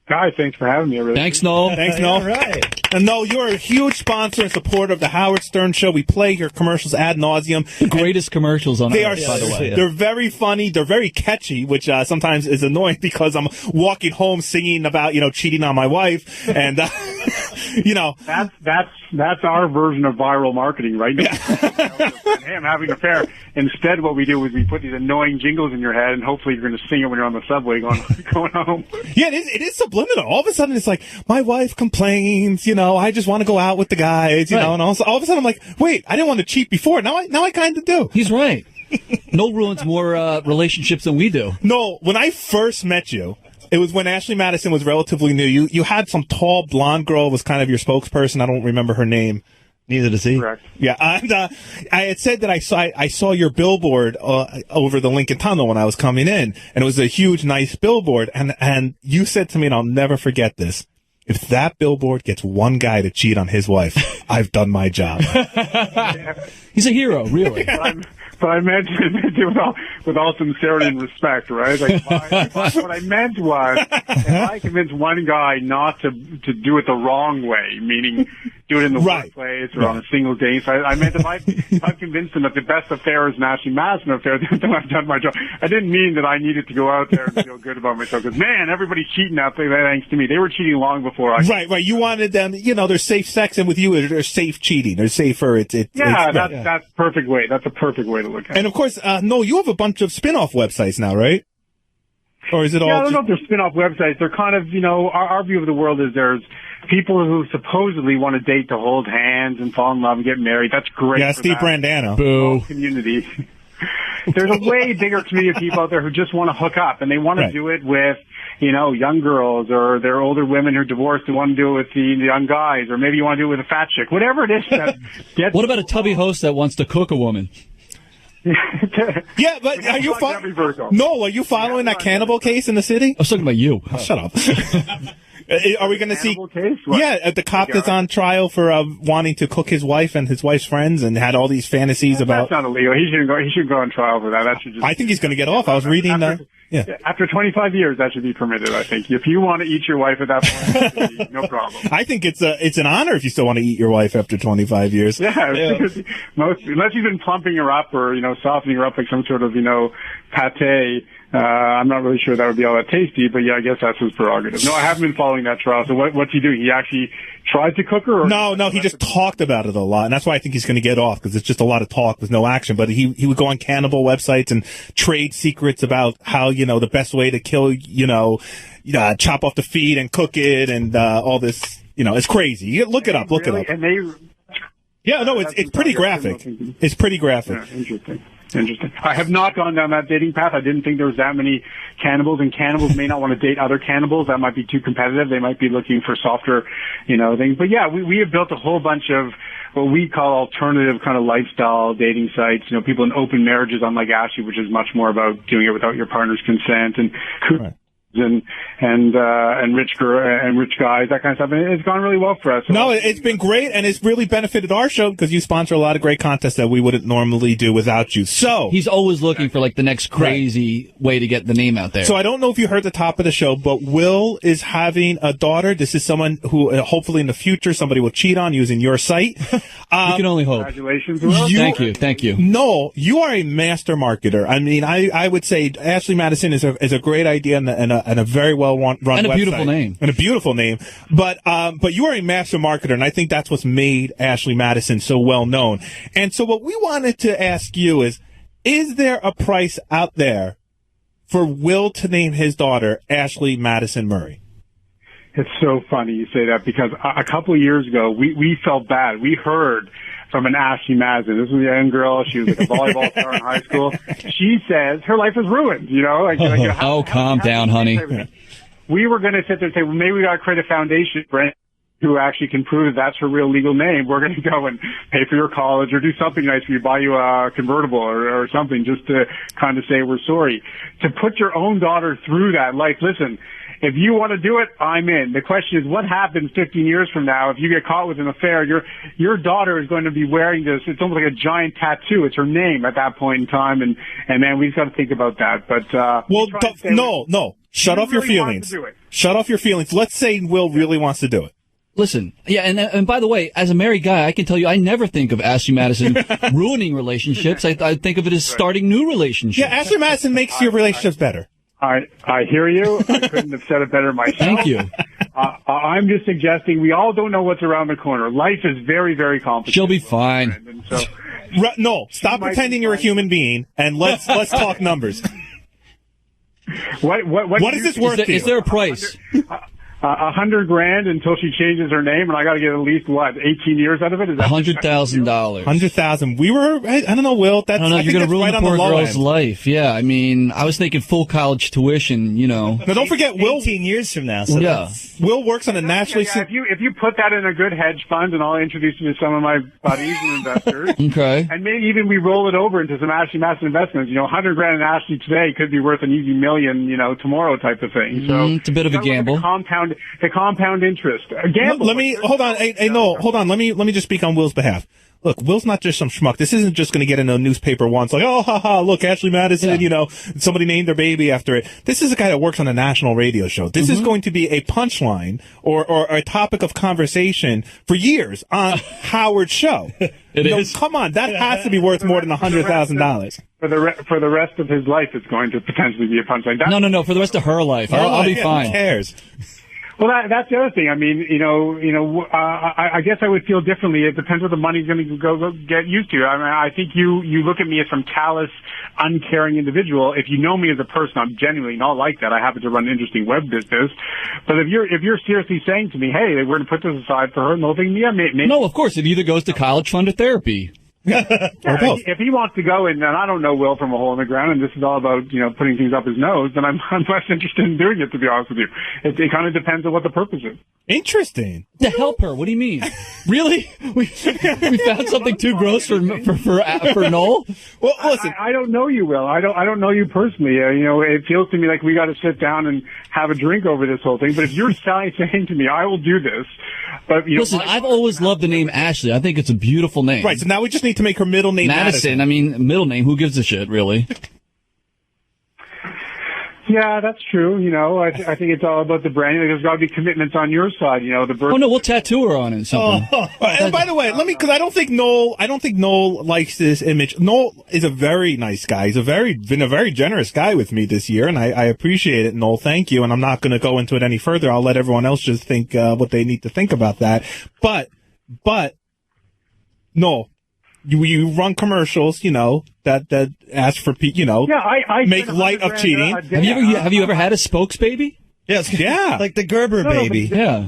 Guys, thanks for having me. Thanks, Noel. Thanks, Noel. All right. And Noel, you're a huge sponsor and supporter of the Howard Stern Show. We play your commercials ad nauseum. The greatest commercials on earth, by the way. They're very funny. They're very catchy, which sometimes is annoying because I'm walking home singing about, cheating on my wife. And, That's our version of viral marketing, right? Hey, I'm having an affair. Instead, what we do is we put these annoying jingles in your head, and hopefully you're going to sing it when you're on the subway going home. Yeah, it is subliminal. All of a sudden, it's like, my wife complains, I just want to go out with the guys, and all of a sudden I'm like, wait, I didn't want to cheat before. Now I kind of do. He's right. Noel ruins more relationships than we do. No, when I first met you, it was when Ashley Madison was relatively new. You had some tall blonde girl was kind of your spokesperson. I don't remember her name. Neither does he. Correct. Yeah, and I had said that I saw your billboard over the Lincoln Tunnel when I was coming in, and it was a huge, nice billboard. And you said to me, and I'll never forget this: if that billboard gets one guy to cheat on his wife, I've done my job. He's a hero, really. But I meant it with all sincerity and respect, right? Like what I meant was, if I convince one guy not to do it the wrong way, meaning do it in the workplace or on a single date, so I meant if I've convinced him that the best affair is an Ashley Madison affair, then I've done my job. I didn't mean that I needed to go out there and feel good about myself, because, man, everybody's cheating out there thanks to me. They were cheating long before I... Right. You wanted them, there's safe sex, and with you, there's safe cheating. There's safer. That's perfect way. That's a perfect way to look at it. And of course, no, you have a bunch of spin-off websites now, right? Or is it all? I don't know if they're spin-off websites. They're kind of, our view of the world is there's people who supposedly want to date to hold hands and fall in love and get married. That's great. Yeah, Steve Brandano. Boo. Community. There's a way bigger community of people out there who just want to hook up, and they want to do it with, young girls, or they're older women who are divorced who want to do it with the young guys, or maybe you want to do it with a fat chick. Whatever it is that gets... What about a tubby host that wants to cook a woman? Yeah, but are you are you following that cannibal case in the city? I was talking about you. Oh, shut up. Are we going to see? Case? Yeah, the cop that's on trial for wanting to cook his wife and his wife's friends, and had all these fantasies about. That's not illegal. He should go on trial for that. That should just. I think he's going to get off. I was reading. After 25 years, that should be permitted. I think if you want to eat your wife at that point, no problem. I think it's an honor if you still want to eat your wife after 25 years. Yeah. Unless you've been plumping her up or softening her up like some sort of pate. I'm not really sure that would be all that tasty, but yeah, I guess that's his prerogative. No, I haven't been following that trial. So what's he doing? He actually tried to cook her? Or no, he just talked about it a lot, and that's why I think he's going to get off, because it's just a lot of talk with no action. But he would go on cannibal websites and trade secrets about how, the best way to kill, chop off the feet and cook it and all this, it's crazy. You look it up, look it up. And it's pretty graphic. It's pretty graphic. Yeah, Interesting. I have not gone down that dating path. I didn't think there was that many cannibals, and cannibals may not want to date other cannibals. That might be too competitive. They might be looking for softer, things. But yeah, we have built a whole bunch of what we call alternative kind of lifestyle dating sites. People in open marriages, unlike Ashley, which is much more about doing it without your partner's consent. And and rich guys, that kind of stuff. And it's gone really well for us. No, it's been great, and it's really benefited our show because you sponsor a lot of great contests that we wouldn't normally do without you. So he's always looking for like the next crazy way to get the name out there. So I don't know if you heard the top of the show, but Will is having a daughter. This is someone who hopefully in the future somebody will cheat on using your site. We can only hope. Congratulations, Will. Thank you. No, you are a master marketer. I mean, I would say Ashley Madison is a great idea and a very well run and a website. beautiful name. And a beautiful name. But you are a master marketer, and I think that's what's made Ashley Madison so well known. And so what we wanted to ask you is there a price out there for Will to name his daughter Ashley Madison Murray? It's so funny you say that because a couple of years ago, we felt bad. We heard from an Ashley Madison. This was a young girl. She was like a volleyball star in high school. She says her life is ruined, you know? Calm down, honey. We were going to sit there and say, well, maybe we got to create a foundation for who actually can prove that that's her real legal name. We're going to go and pay for your college or do something nice for you, buy you a convertible or something just to kind of say we're sorry. To put your own daughter through that life, listen, if you want to do it, I'm in. The question is, what happens 15 years from now if you get caught with an affair? Your daughter is going to be wearing this. It's almost like a giant tattoo. It's her name at that point in time, and man, we've got to think about that. But no. Shut off your feelings. Shut off your feelings. Let's say Will really wants to do it. Listen, yeah, and by the way, as a married guy, I can tell you I never think of Ashley Madison ruining relationships. I think of it as starting new relationships. Yeah, Ashley Madison makes your relationships better. I hear you. I couldn't have said it better myself. Thank you. I'm just suggesting we all don't know what's around the corner. Life is very, very complicated. She'll be fine. And so, no, stop pretending you're a human being and let's talk numbers. What is this worth to you? Is there a price? $100,000 until she changes her name, and I got to get at least 18 years out of it. Is that $100,000? $100,000. We were. I don't know, Will. That's. I don't know. You're going to ruin right the poor girl's end. life. Yeah, I mean, I was thinking full college tuition. You know. Now don't forget, Will. 18 years from now. So yeah. Will works on a nationally. Yeah, if you put that in a good hedge fund, and I'll introduce you to some of my buddies and investors. Okay. And maybe even we roll it over into some Ashley Madison investments. You know, $100,000 in Ashley today could be worth an easy $1 million, tomorrow type of thing. So it's a bit of a gamble. The compound interest. A gamble. Let me hold on. Hold on. Let me just speak on Will's behalf. Look, Will's not just some schmuck. This isn't just going to get in a newspaper once, like, oh, haha, look, Ashley Madison, somebody named their baby after it. This is a guy that works on a national radio show. This is going to be a punchline or a topic of conversation for years on Howard's show. It is. Come on, that has to be worth more than $100,000. For the rest of his life, it's going to potentially be a punchline. No, for the rest of her life. I'll be fine. Who cares? Well, that's the other thing. I mean, I guess I would feel differently. It depends what the money's going to go get used to. I mean, I think you look at me as some callous, uncaring individual. If you know me as a person, I'm genuinely not like that. I happen to run an interesting web business. But if you're seriously saying to me, hey, we're going to put this aside for her, and the whole thing, yeah, maybe. No, of course, it either goes to college fund or therapy. Or both. If he wants to go and I don't know Will from a hole in the ground, and this is all about putting things up his nose, then I'm less interested in doing it. To be honest with you, it kind of depends on what the purpose is. Interesting. To help her. What do you mean? Really? We found something too gross for Noel? Well, listen, I don't know you, Will. I don't know you personally. It feels to me like we got to sit down and have a drink over this whole thing. But if you're saying to me, I will do this. But listen, I've always loved the name Ashley. I think it's a beautiful name. Right. So now we just need to make her middle name Madison. I mean, middle name. Who gives a shit, really? Yeah, that's true. I think it's all about the branding. There's got to be commitments on your side. The birth. Oh no, we'll tattoo her on it. Something. And by the way, because I don't think Noel likes this image. Noel is a very nice guy. He's been a very generous guy with me this year, and I appreciate it. Noel, thank you. And I'm not going to go into it any further. I'll let everyone else just think what they need to think about that. But Noel. You run commercials, that ask for, I make light of cheating. Have you ever had a spokes baby? Yes, yeah, like the Gerber baby. Yeah,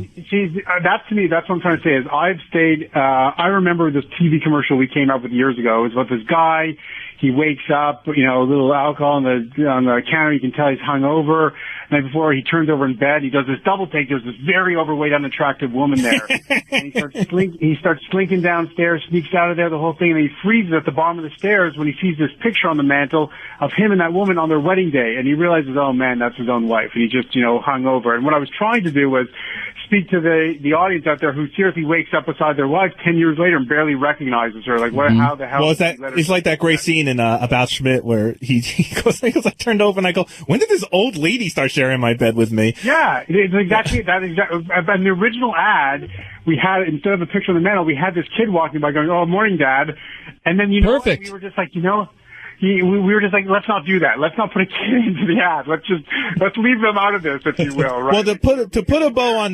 that's to me. That's what I'm trying to say. Is I've stayed. I remember this TV commercial we came up with years ago. It was about this guy. He wakes up, a little alcohol on the counter. You can tell he's hungover. The night before, he turns over in bed. He does this double take. There's this very overweight, unattractive woman there. And he starts slinking downstairs, sneaks out of there, the whole thing, and he freezes at the bottom of the stairs when he sees this picture on the mantle of him and that woman on their wedding day. And he realizes, oh man, that's his own wife. And he just, hung over. And what I was trying to do was speak to the audience out there who seriously wakes up beside their wife 10 years later and barely recognizes her. Like, what? How the hell? Well, it's like that great scene in About Schmidt where he goes, I turned over and I go, when did this old lady start sharing my bed with me? Yeah, it's exactly that. In the original ad, we had, instead of a picture of the mantle, we had this kid walking by going, oh, morning, Dad. And then, Perfect. We were just like, we were just like, let's not do that. Let's not put a kid into the ad. Let's leave them out of this, if you will. Right? Well, to put a bow on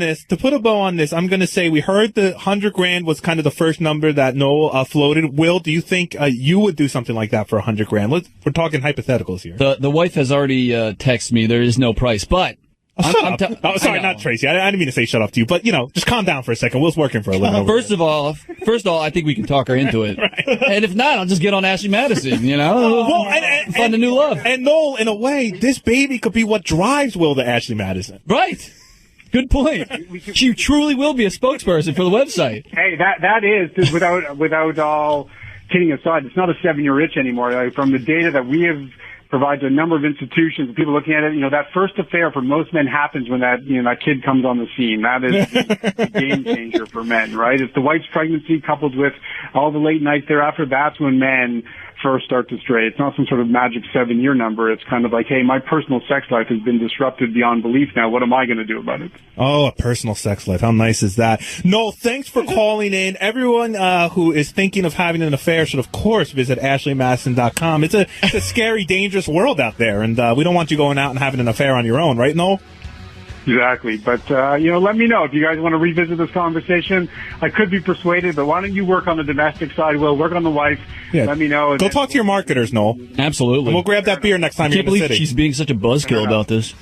this, I'm going to say we heard the $100,000 was kind of the first number that Noel floated. Will, do you think you would do something like that for $100,000? We're talking hypotheticals here. The wife has already texted me there is no price, but. Sorry, not Tracy. I didn't mean to say shut up to you, but just calm down for a second. Will's working for a living. First of all, I think we can talk her into it. Right. And if not, I'll just get on Ashley Madison, Well, and find a new love. And Noel, in a way, this baby could be what drives Will to Ashley Madison. Right. Good point. She truly will be a spokesperson for the website. Hey, that is, without all kidding aside, it's not a 7-year itch anymore. From the data that we have provides a number of institutions, people looking at it, that first affair for most men happens when that kid comes on the scene. That is the game changer for men, right? It's the wife's pregnancy coupled with all the late nights thereafter. That's when men first start to stray. It's not some sort of magic 7-year number. It's kind of like, hey, my personal sex life has been disrupted beyond belief now. What am I going to do about it? Oh, a personal sex life. How nice is that? Noel, thanks for calling in. Everyone who is thinking of having an affair should, of course, visit AshleyMadison.com. It's a scary, dangerous world out there, and we don't want you going out and having an affair on your own, right, Noel? Exactly. But, let me know if you guys want to revisit this conversation. I could be persuaded, but why don't you work on the domestic side? We'll work on the wife. Yeah. Let me know. Go talk to your marketers, Noel. Absolutely. And we'll grab that beer next time you're in the city. I can't believe she's being such a buzzkill about this.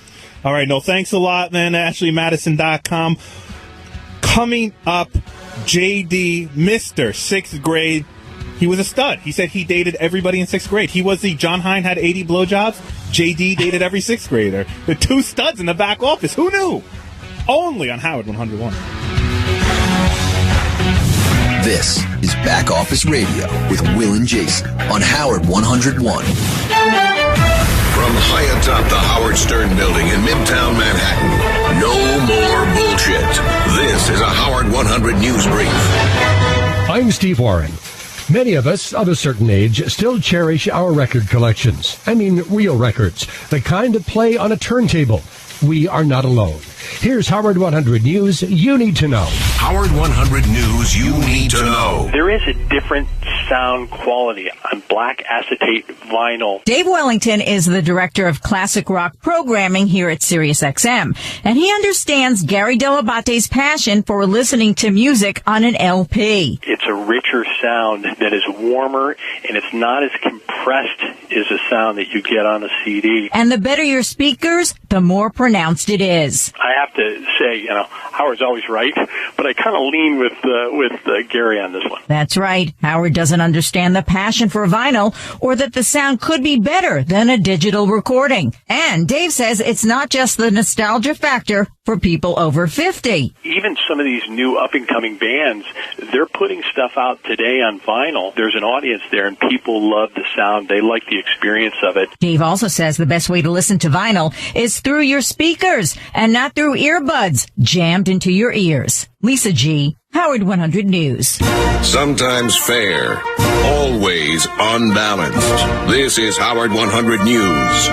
All right, Noel, thanks a lot, man. AshleyMadison.com. Coming up, JD, Mr. 6th grade. He was a stud. He said he dated everybody in 6th grade. He was the John Hein had 80 blowjobs. JD dated every 6th grader. The two studs in the back office. Who knew? Only on Howard 101. This is Back Office Radio with Will and Jason on Howard 101. From high atop the Howard Stern building in Midtown Manhattan, no more bullshit. This is a Howard 100 News Brief. I'm Steve Warren. Many of us of a certain age still cherish our record collections. I mean, real records, the kind that play on a turntable. We are not alone. Here's Howard 100 News you need to know. Howard 100 News you need to know. There is a different sound quality on black acetate vinyl. Dave Wellington is the director of classic rock programming here at SiriusXM, and he understands Gary Dell'Abate's passion for listening to music on an LP. It's a richer sound that is warmer, and it's not as compressed as the sound that you get on a CD. And the better your speakers, the more pronounced it is. I have to say, Howard's always right, but I kind of lean with Gary on this one. That's right. Howard doesn't understand the passion for vinyl or that the sound could be better than a digital recording. And Dave says it's not just the nostalgia factor for people over 50. Even some of these new up-and-coming bands, they're putting stuff out today on vinyl. There's an audience there, and people love the sound. They like the experience of it. Dave also says the best way to listen to vinyl is through your speakers and not through earbuds jammed into your ears. Lisa G., Howard 100 News. Sometimes fair, always unbalanced. This is Howard 100 News.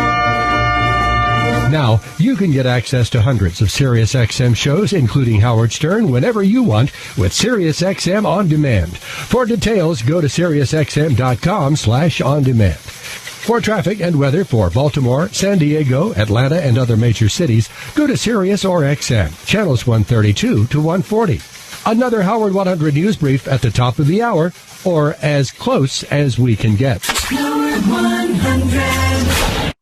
Now, you can get access to hundreds of SiriusXM shows, including Howard Stern, whenever you want with SiriusXM On Demand. For details, go to SiriusXM.com/on-demand. For traffic and weather for Baltimore, San Diego, Atlanta, and other major cities, go to Sirius or XM, channels 132 to 140. Another Howard 100 News Brief at the top of the hour, or as close as we can get. Howard 100.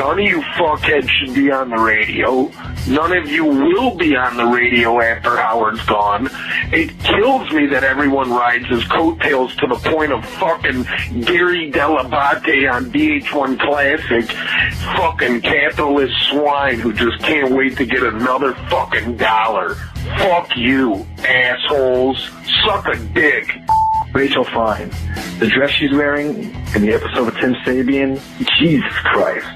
None of you fuckheads should be on the radio. None of you will be on the radio after Howard's gone. It kills me that everyone rides his coattails to the point of fucking Gary Dell'Abate on VH1 Classic. Fucking capitalist swine who just can't wait to get another fucking dollar. Fuck you, assholes. Suck a dick. Rachel Fine. The dress she's wearing in the episode of Tim Sabian, Jesus Christ.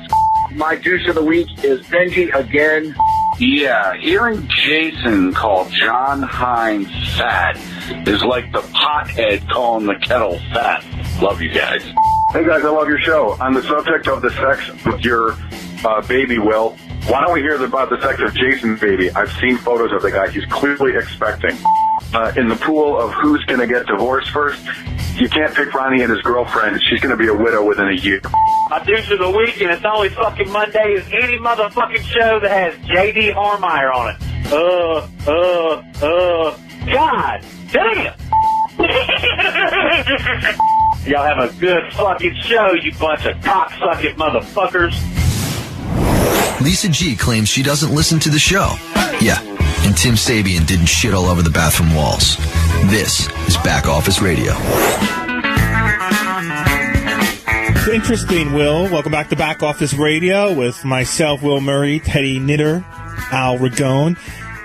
My douche of the week is Benji again. Yeah, hearing Jason call John Hines fat is like the pothead calling the kettle fat. Love you guys. Hey guys, I love your show. On the subject of the sex with your baby, Will, why don't we hear about the sex of Jason's baby? I've seen photos of the guy. He's clearly expecting. In the pool of who's going to get divorced first, you can't pick Ronnie and his girlfriend. She's going to be a widow within a year. My douche of the week, and it's always fucking Monday, is any motherfucking show that has J.D. Harmeyer on it. God damn! Y'all have a good fucking show, you bunch of cocksucking motherfuckers. Lisa G claims she doesn't listen to the show. Yeah, and Tim Sabian didn't shit all over the bathroom walls. This is Back Office Radio. Interesting, Will. Welcome back to Back Office Radio with myself, Will Murray, Teddy Knitter, Al Ragone.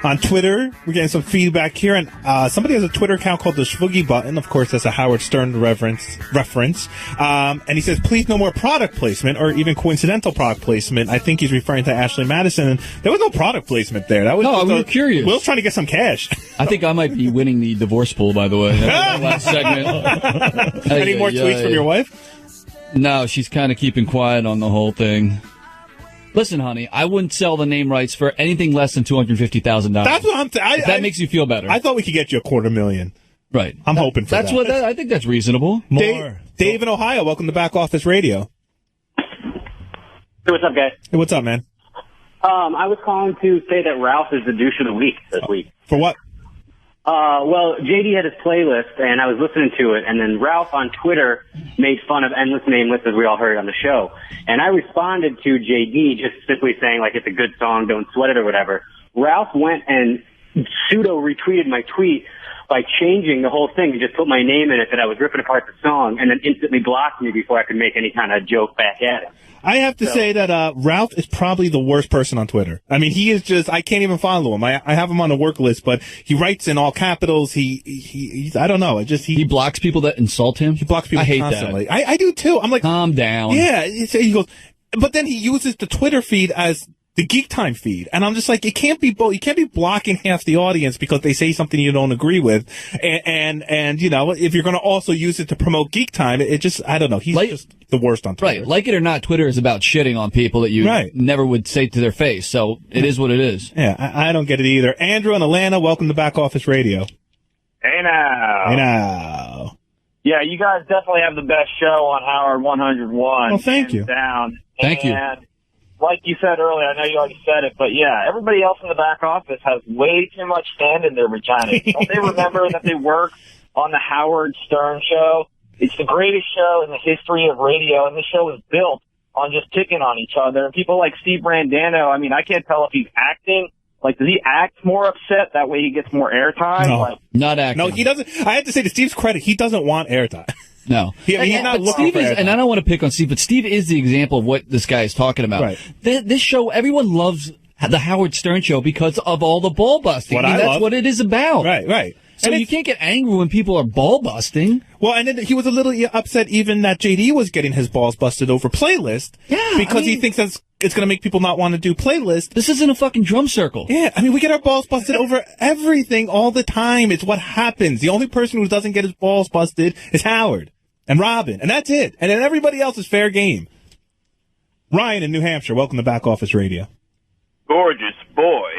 On Twitter, we're getting some feedback here, and somebody has a Twitter account called the Schwoogie Button. Of course, that's a Howard Stern reference. And he says, please no more product placement or even coincidental product placement. I think he's referring to Ashley Madison, and there was no product placement there. That was we were curious. Will's trying to get some cash. I think I might be winning the divorce pool, by the way. That last segment. Any more tweets from your wife? No, she's kind of keeping quiet on the whole thing. Listen, honey, I wouldn't sell the name rights for anything less than $250,000. That's what I'm saying. That makes you feel better. I thought we could get you $250,000. Right. I'm hoping for that. I think that's reasonable. Dave in Ohio, welcome to Back Office Radio. Hey, what's up, guys? Hey, what's up, man? I was calling to say that Ralph is the douche of the week this week. For what? Well, JD had his playlist, and I was listening to it, and then Ralph on Twitter made fun of Endless Nameless, as we all heard on the show. And I responded to JD just simply saying, like, it's a good song, don't sweat it or whatever. Ralph went and pseudo-retweeted my tweet by changing the whole thing and just put my name in it that I was ripping apart the song, and then instantly blocked me before I could make any kind of joke back at him. I have to say that Ralph is probably the worst person on Twitter. I mean, he is just, I can't even follow him. I have him on the work list, but he writes in all capitals. He's I don't know. He blocks people that insult him. He blocks people constantly. That. I do too. I'm like, calm down. Yeah. He goes, but then he uses the Twitter feed as the Geek Time feed. And I'm just like, it can't be both. You can't be blocking half the audience because they say something you don't agree with. And you know, if you're going to also use it to promote Geek Time, it just, I don't know. He's just the worst on Twitter. Right. Like it or not, Twitter is about shitting on people that you never would say to their face. So it is what it is. Yeah. I don't get it either. Andrew in Atlanta, welcome to Back Office Radio. Hey now. Hey now. Yeah, you guys definitely have the best show on Howard 101. Well, thank you. Down. Thank you. Like you said earlier, I know you already said it, but yeah, everybody else in the back office has way too much sand in their vagina. Don't they remember that they work on the Howard Stern show? It's the greatest show in the history of radio, and this show was built on just picking on each other. And people like Steve Brandano, I mean, I can't tell if he's acting. Like, does he act more upset? That way he gets more airtime? No, not acting. No, he doesn't. I have to say, to Steve's credit, he doesn't want airtime. No. He's not looking for and I don't want to pick on Steve, but Steve is the example of what this guy is talking about. Right. This show, everyone loves the Howard Stern show because of all the ball busting. That's what it is about. Right. So you can't get angry when people are ball busting. Well, and then he was a little upset even that JD was getting his balls busted over playlist. Yeah. Because he thinks it's going to make people not want to do playlist. This isn't a fucking drum circle. Yeah. I mean, we get our balls busted over everything all the time. It's what happens. The only person who doesn't get his balls busted is Howard and Robin. And that's it. And then everybody else is fair game. Ryan in New Hampshire, welcome to Back Office Radio. Gorgeous boy.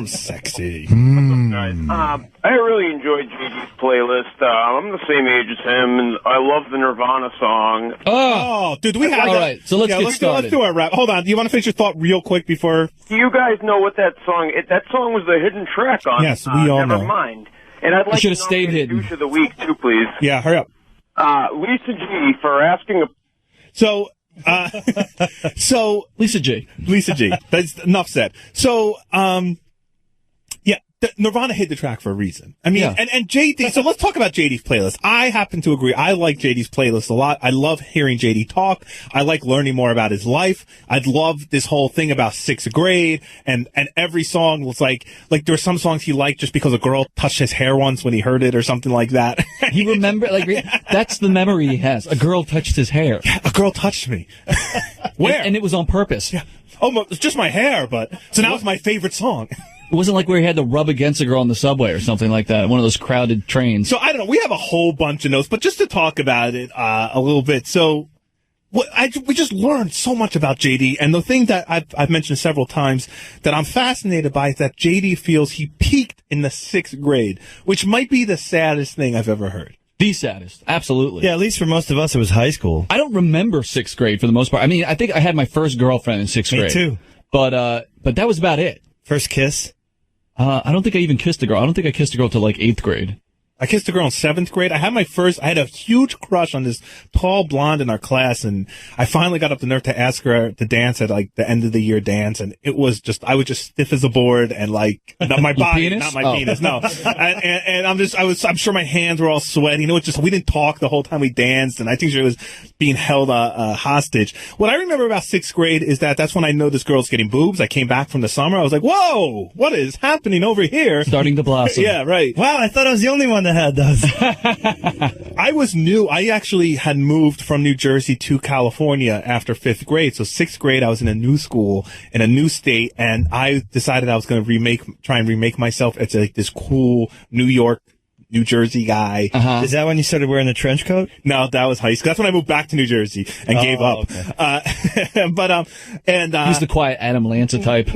Sexy. I really enjoyed JD's playlist. I'm the same age as him, and I love the Nirvana song. Oh, dude, we have all right. So let's get started. Let's do our rap. Hold on. Do you want to finish your thought real quick before? Do you guys know what that song? That song was the hidden track on. Yes, we all know. Never mind. And I'd like should have stayed hidden. Douche of the week too, please. Yeah, hurry up. Lisa G for asking a. So So Lisa G. That's enough said. So, Nirvana hit the track for a reason. I mean, and JD, so let's talk about JD's playlist. I happen to agree. I like JD's playlist a lot. I love hearing JD talk. I like learning more about his life. I love this whole thing about 6th grade and every song was like there were some songs he liked just because a girl touched his hair once when he heard it or something like that. He remember, that's the memory he has. A girl touched his hair. A girl touched me. Where? And it was on purpose. Yeah. Oh, it's just my hair, so now it's my favorite song. It wasn't like where he had to rub against a girl on the subway or something like that, one of those crowded trains. So, I don't know. We have a whole bunch of notes, but just to talk about it a little bit. So, we just learned so much about JD, and the thing that I've mentioned several times that I'm fascinated by is that JD feels he peaked in the 6th grade, which might be the saddest thing I've ever heard. The saddest. Absolutely. Yeah, at least for most of us, it was high school. I don't remember 6th grade for the most part. I mean, I think I had my first girlfriend in 6th grade. Me too. But that was about it. First kiss? I don't think I even kissed a girl. I don't think I kissed a girl till like 8th grade. I kissed a girl in 7th grade. I had a huge crush on this tall blonde in our class, and I finally got up the nerve to ask her to dance at like the end of the year dance, and it was just, I was just stiff as a board and like, not my body, not my penis, no. And I'm sure my hands were all sweaty. You know, we didn't talk the whole time we danced, and I think she was being held hostage. What I remember about 6th grade is that's when I know this girl's getting boobs. I came back from the summer. I was like, whoa, what is happening over here? Starting to blossom. Yeah, right. Wow, I thought I was the only one that had those. I was new. I actually had moved from New Jersey to California after 5th grade. So 6th grade, I was in a new school in a new state, and I decided I was going to try and remake myself as like this cool New York, New Jersey guy. Is that when you started wearing the trench coat? No, that was high school. That's when I moved back to New Jersey and gave up. Okay. He's the quiet Adam Lanza type.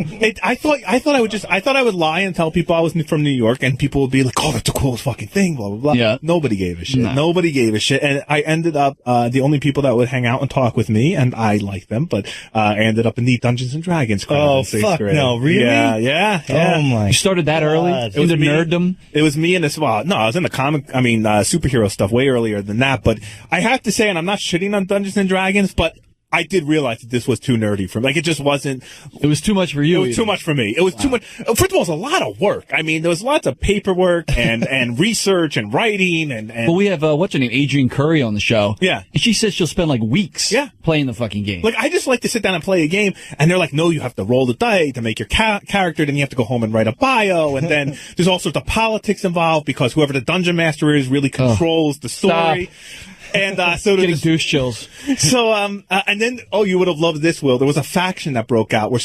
I thought I would lie and tell people I was from New York, and people would be like, "Oh, that's the coolest fucking thing." Blah blah blah. Yeah. Nobody gave a shit. No. Nobody gave a shit, and I ended up the only people that would hang out and talk with me, and I liked them, but I ended up in the Dungeons and Dragons crowd in 6th grade. No, really? Yeah. Oh my! You started that early into nerddom. It was me and this. Well, no, I was in the superhero stuff way earlier than that. But I have to say, and I'm not shitting on Dungeons and Dragons, but I did realize that this was too nerdy for me. Like, it just wasn't. It was too much for you. It was too much for me. It was too much. First of all, it was a lot of work. I mean, there was lots of paperwork and research and writing and. Well, we have what's her name, Adrienne Curry, on the show. Yeah, and she says she'll spend like weeks. Playing the fucking game. Like, I just like to sit down and play a game, and they're like, "No, you have to roll the die to make your character. Then you have to go home and write a bio, and then there's all sorts of politics involved because whoever the dungeon master is really controls the story." Stop. And so getting douche chills. So and then you would have loved this, Will. There was a faction that broke out where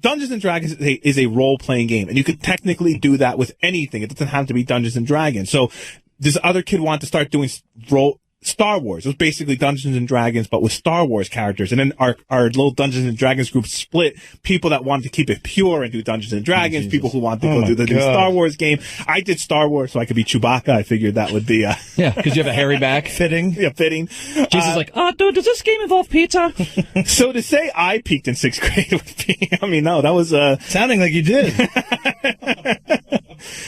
Dungeons and Dragons is a role playing game, and you could technically do that with anything. It doesn't have to be Dungeons and Dragons. So this other kid wanted to start doing Star Wars. It was basically Dungeons and Dragons, but with Star Wars characters. And then our little Dungeons and Dragons group split. People that wanted to keep it pure and do Dungeons and Dragons. People who wanted to go do the new Star Wars game. I did Star Wars so I could be Chewbacca. I figured that would be yeah, because you have a hairy back. Fitting. Yeah, fitting. Jesus like, dude, does this game involve pizza? So to say I peaked in 6th grade would be, I mean, no, that was sounding like you did.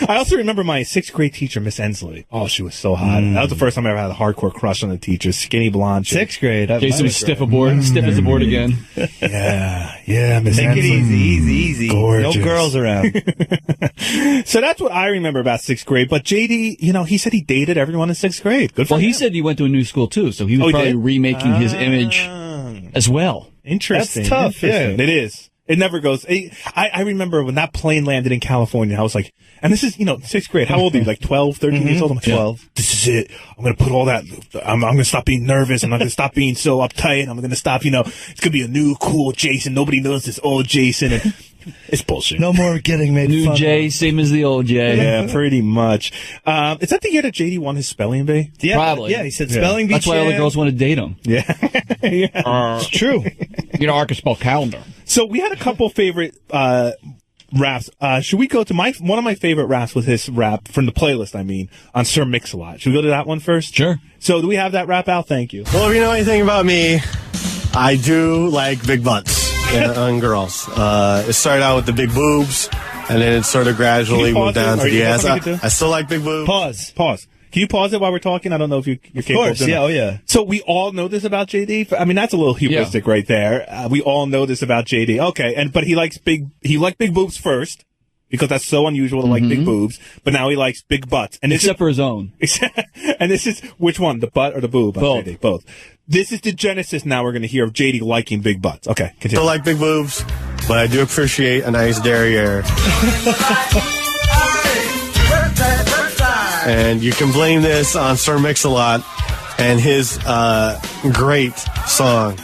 I also remember my 6th grade teacher, Miss Ensley. Oh, she was so hot. That was the first time I ever had a hardcore crush on a teacher. Skinny blonde. 6th grade. Jason was stiff as a board again. Yeah, Miss Take Ensley. it easy. Gorgeous. No girls around. So that's what I remember about 6th grade. But JD, he said he dated everyone in 6th grade. Good for him. He said he went to a new school too, so he was probably remaking his image as well. Interesting. That's tough. Yeah, it is. It never goes. I remember when that plane landed in California, I was like, and this is, 6th grade. How old are you? Like 12, 13 years old? I'm like, 12. This is it. I'm going to put all that. I'm going to stop being nervous. I'm not going to stop being so uptight. I'm going to stop, it's going to be a new, cool Jason. Nobody knows this old Jason. And it's bullshit. No more getting made new fun Jay, same as the old Jay. Yeah, pretty much. Is that the year that JD won his spelling bee? Yeah, probably. Yeah, he said spelling bee. That's why all the girls want to date him. Yeah. It's true. I can spell calendar. So we had a couple favorite raps. Should we go to one of my favorite raps was his rap from the playlist, on Sir Mix-a-Lot. Should we go to that one first? Sure. So do we have that rap out? Thank you. Well, if you know anything about me, I do like big butts on girls. It started out with the big boobs, and then it sort of gradually moved down to the ass. I still like big boobs. Pause. Can you pause it while we're talking? I don't know if you're capable Of course, doing yeah, that. oh yeah. So we all know this about JD? I mean, that's a little hubristic right there. We all know this about JD. Okay, but he liked big boobs first, because that's so unusual to like big boobs, but now he likes big butts. And Except for his own. And this is, which one, the butt or the boob? Both. JD? Both. This is the genesis now we're going to hear of JD liking big butts. Okay, I continue. don't like big boobs, but I do appreciate a nice derriere. And you can blame this on Sir Mix-a-Lot and his great song.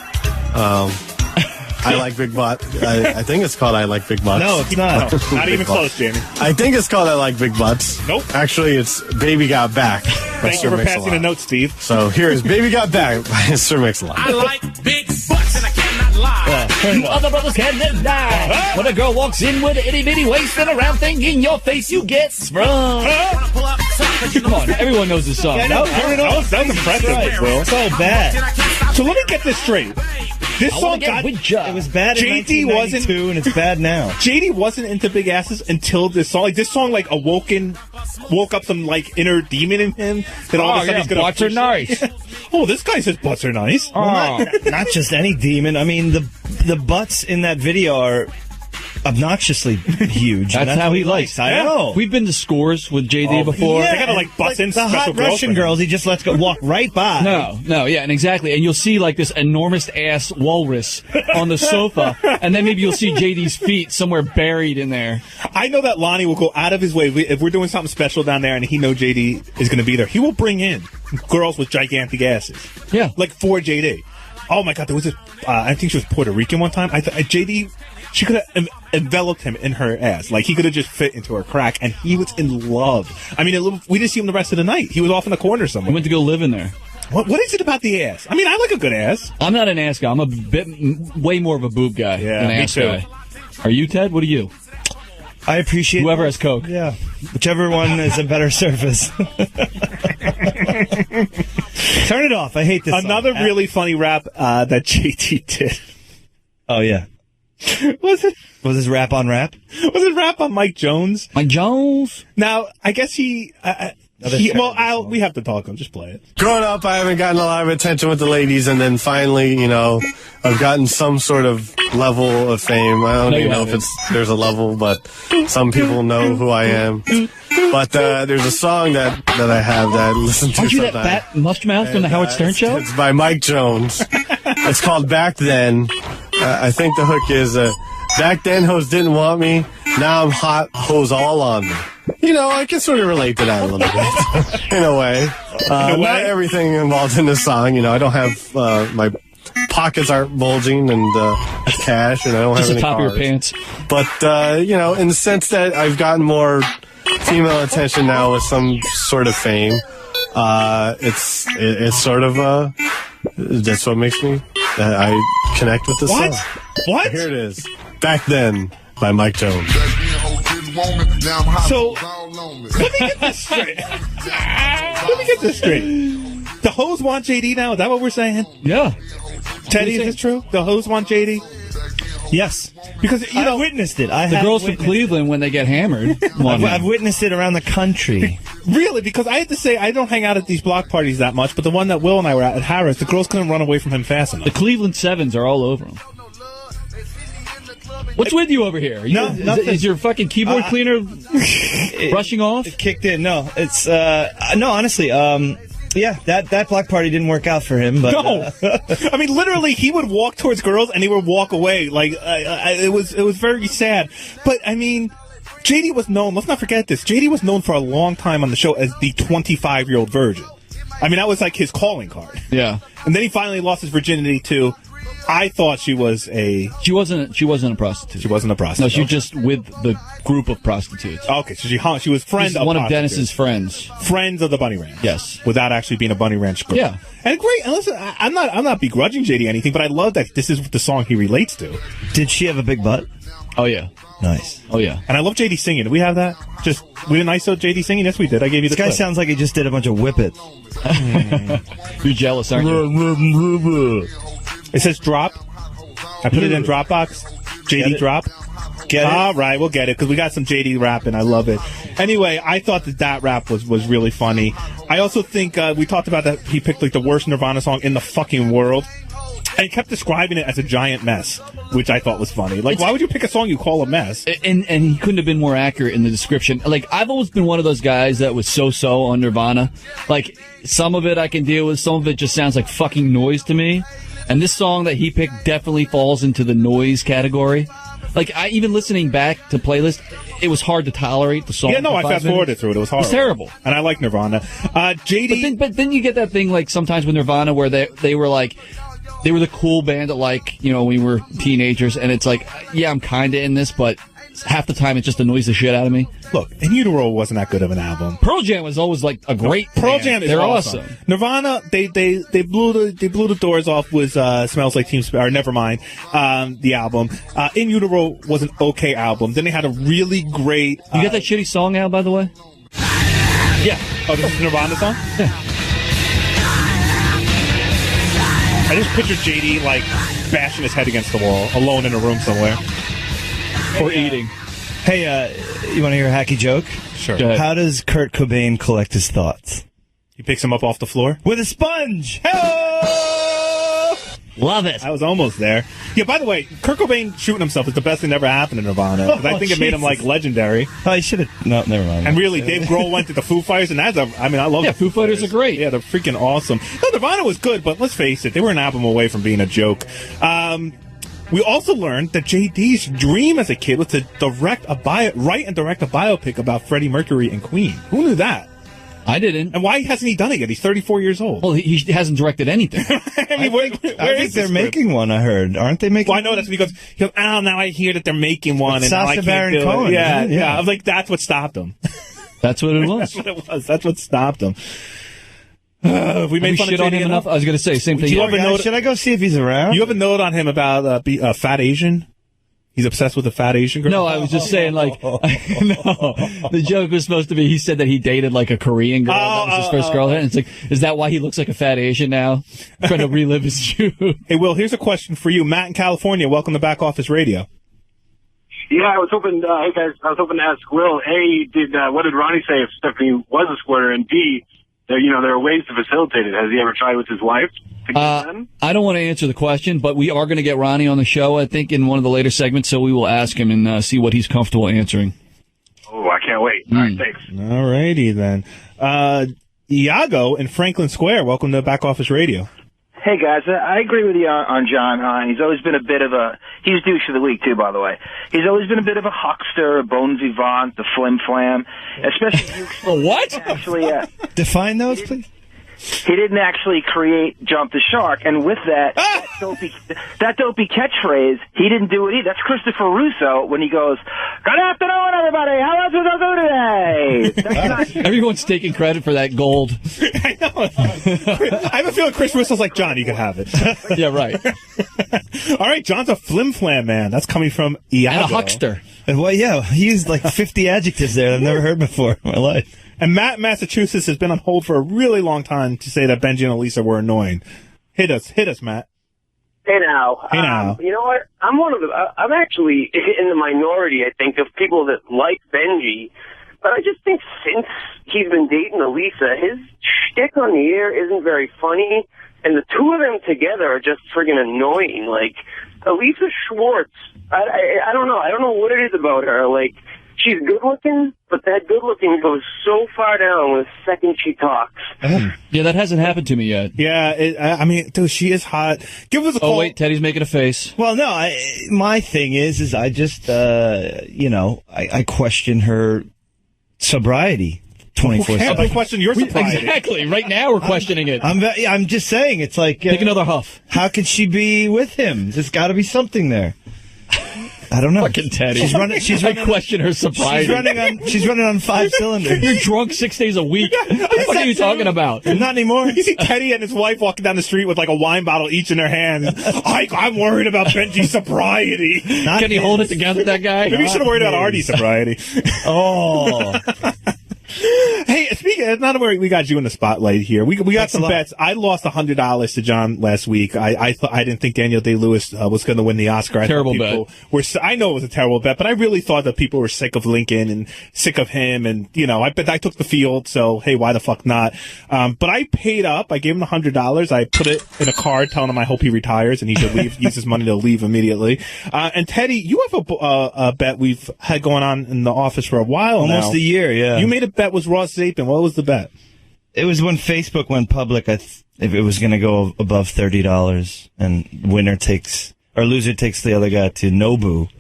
I like big butt. I think it's called I Like Big Butts. No, it's not. No, not even close, Jamie. I think it's called I Like Big Butts. Nope. Actually, it's Baby Got Back. Thank you for passing the note, Steve. So here is Baby Got Back by Sir Mix-a-Lot. I like big butts and I cannot lie. You other brothers can deny. When a girl walks in with an itty bitty waist and a round thing in your face, you get sprung. Come on, everyone knows this song. Yeah, no, that was impressive, right. Will. So bad. So let me get this straight. This song got It was bad in JD 1992, and it's bad now. JD wasn't into big asses until this song. Like this song, like woke up some like inner demon in him. That all of a sudden he's gonna butts are nice. Oh, this guy says butts are nice. Well, not just any demon. I mean, the butts in that video are obnoxiously huge. That's how he likes. I know. We've been to scores with JD before. They gotta like bust in the special hot girls Russian for him. girls. He just lets go walk right by. No, yeah, and exactly. And you'll see like this enormous ass walrus on the sofa, and then maybe you'll see JD's feet somewhere buried in there. I know that Lonnie will go out of his way if we're doing something special down there, and he know JD is going to be there. He will bring in girls with gigantic asses. Yeah, like for JD. Oh my God, there was a. I think she was Puerto Rican one time. JD. She could have enveloped him in her ass. Like, he could have just fit into her crack, and he was in love. I mean, we didn't see him the rest of the night. He was off in the corner somewhere. He went to go live in there. What is it about the ass? I mean, I like a good ass. I'm not an ass guy. I'm way more of a boob guy than an me ass too. guy. Are you, Ted? What are you? I appreciate whoever has Coke. Yeah, whichever one is a better surface. Turn it off. I hate this. Another really funny rap that JT did. Oh yeah. Was his rap on rap? Was it rap on Mike Jones? Mike Jones? Now, I guess we have to talk. I'll just play it. Growing up, I haven't gotten a lot of attention with the ladies, and then finally, I've gotten some sort of level of fame. I don't even know if there's a level, but some people know who I am. But there's a song that I have that I listen to Aren't you sometimes. that fat mush mouth from the Howard Stern show? It's by Mike Jones. It's called Back Then. I think the hook is, back then hoes didn't want me, now I'm hot, hoes all on me. I can sort of relate to that a little bit, in a way. Not everything involved in this song, I don't have, my pockets aren't bulging and cash, and I don't Just have the any top cars. of your pants. But, in the sense that I've gotten more female attention now with some sort of fame, it's sort of, that's what makes me, I connect with the song. What? Here it is. Back Then by Mike Jones. So, let me get this straight. The hoes want JD now? Is that what we're saying? Yeah. Teddy, is this true? The hoes want JD? Yes. Because, I witnessed it. The girls from Cleveland, when they get hammered, want I've witnessed it around the country. Really? Because I have to say, I don't hang out at these block parties that much, but the one that Will and I were at Harris, the girls couldn't run away from him fast enough. The Cleveland Sevens are all over him. What's with you over here? Is your fucking keyboard cleaner brushing off? It kicked in. No, it's no. Honestly, yeah, that block party didn't work out for him. But no, I mean literally, he would walk towards girls and he would walk away. Like it was very sad. But I mean, JD was known. Let's not forget this. JD was known for a long time on the show as the 25-year-old virgin. I mean, that was like his calling card. Yeah, and then he finally lost his virginity to. I thought she was a... She wasn't a prostitute. She wasn't a prostitute. No, she was just with the group of prostitutes. Okay, so she was friend of one of prostitutes. Dennis's friends. Friends of the Bunny Ranch. Yes. Without actually being a Bunny Ranch girl. Yeah. And great. And listen, I'm not begrudging JD anything, but I love that this is the song he relates to. Did she have a big butt? Oh, yeah. Nice. Oh, yeah. And I love JD singing. Did we have that? We didn't ISO JD singing? Yes, we did. I gave you the This guy clip. sounds like he just did a bunch of whippets. You're jealous, aren't you? It says drop. I put it in Dropbox. JD drop. Get it? All right, we'll get it because we got some JD rapping. I love it. Anyway, I thought that rap was really funny. I also think we talked about that he picked like the worst Nirvana song in the fucking world. And he kept describing it as a giant mess, which I thought was funny. Like, why would you pick a song you call a mess? And he couldn't have been more accurate in the description. Like, I've always been one of those guys that was so-so on Nirvana. Like, some of it I can deal with, some of it just sounds like fucking noise to me. And this song that he picked definitely falls into the noise category. Like, even listening back to playlist, it was hard to tolerate the song. Yeah, no, I fast-forwarded through it. It was horrible. It was terrible. And I like Nirvana. JD... But then you get that thing, like, sometimes with Nirvana where they were like... They were the cool band that, like, you know, we were teenagers, and it's like, yeah, I'm kind of in this, but half the time it just annoys the shit out of me. Look, In Utero wasn't that good of an album. Pearl Jam was always, like, a great Pearl band. Jam is They're awesome. Nirvana, they blew the doors off with Smells Like Teen Spirit, or Nevermind, the album. In Utero was an okay album. Then they had a really great... You got that shitty song out, by the way? Yeah. Oh, this is a Nirvana song? Yeah. I just pictured JD, like, bashing his head against the wall, alone in a room somewhere. Or eating. Hey, you want to hear a hacky joke? Sure. How does Kurt Cobain collect his thoughts? He picks them up off the floor? With a sponge! Love it. I was almost there. Yeah, by the way, Kurt Cobain shooting himself is the best thing that ever happened in Nirvana. Because I think it made him, like, legendary. Oh, he should have... No, never mind. And really, Dave Grohl went to the Foo Fighters, and that's I love Yeah, Foo Fighters are great. Yeah, they're freaking awesome. No, Nirvana was good, but let's face it, they were an album away from being a joke. We also learned that JD's dream as a kid was to write and direct a biopic about Freddie Mercury and Queen. Who knew that? I didn't. And why hasn't he done it yet? He's 34 years old. Well, he hasn't directed anything. I mean, where I think they're making one, I heard. Aren't they making Well, I know that's because he goes, oh, now I hear that they're making one. And now I Sacha can't Baron do it. Cohen. Yeah. I was like, that's what stopped him. That's what it was. That's what it was. That's what stopped him. We made fun shit of on him enough. I was going to say same thing. Should I go see if he's around? You have a note on him about fat Asian? He's obsessed with a fat Asian girl? No, I was just saying, like, no. The joke was supposed to be, he said that he dated, like, a Korean girl. That was his first girl. And it's like, is that why he looks like a fat Asian now? Trying to relive his youth. Hey, Will, here's a question for you. Matt in California, welcome to Back Office Radio. Yeah, I was hoping, hey guys, I was hoping to ask Will, A, what did Ronnie say if Stephanie was a squirter? And B, there are ways to facilitate it. Has he ever tried with his wife? I don't want to answer the question, but we are going to get Ronnie on the show, I think, in one of the later segments, so we will ask him and see what he's comfortable answering. Oh, I can't wait. All right, thanks. All righty, then. Iago in Franklin Square, welcome to Back Office Radio. Hey, guys, I agree with you on John Hine. He's always been a bit of he's douche of the week, too, by the way. He's always been a bit of a huckster, a bon vivant, the flim-flam, especially... What? Actually, define those, please. He didn't actually create Jump the Shark, and with that, that dopey catchphrase, he didn't do it either. That's Christopher Russo when he goes, "Good afternoon, everybody. How else we gonna do today?" Everyone's taking credit for that gold. I know. I have a feeling Chris Russo's like, John, you can have it. Yeah, right. All right, John's a flim-flam man. That's coming from Iago. And a huckster. Well, yeah, he used like 50 adjectives there that I've never heard before in my life. And Matt in Massachusetts has been on hold for a really long time to say that Benji and Elisa were annoying. Hit us, Matt. Hey now. You know what? I'm actually in the minority, I think, of people that like Benji. But I just think since he's been dating Elisa, his shtick on the air isn't very funny. And the two of them together are just friggin' annoying. Like, Elisa Schwartz, I don't know. I don't know what it is about her. Like, she's good looking, but that good looking goes so far down the second she talks. Yeah, that hasn't happened to me yet. Yeah, I mean, dude, she is hot. Give us a call. Oh, wait, Teddy's making a face. Well, no, my thing is I just, I question her sobriety 24/7. We question your sobriety. Exactly. Right now we're questioning it. I'm just saying, it's like... Take another huff. How could she be with him? There's got to be something there. I don't know. Fucking Teddy. She's running. I question her sobriety. She's running on 5 cylinders. You're drunk 6 days a week. What are you talking about? Not anymore. You see Teddy and his wife walking down the street with like a wine bottle each in their hand. I'm worried about Benji's sobriety. Can he hold it together, that guy? Maybe you should have worried about Artie's sobriety. Oh. Hey, speaking of, not where we got you in the spotlight here. We got Thanks some a lot. bets. I lost $100 to John last week. I didn't think Daniel Day-Lewis was going to win the Oscar. Terrible I know it was a terrible bet, but I really thought that people were sick of Lincoln and sick of him. And, I took the field. So, hey, why the fuck not? But I paid up. I gave him the $100. I put it in a card telling him I hope he retires and he should leave, use his money to leave immediately. And Teddy, you have a bet we've had going on in the office for a while Almost now. a year, yeah. You made a bet with Ross Zapin. What was the bet? It was when Facebook went public. If it was going to go above $30, and loser takes the other guy to Nobu.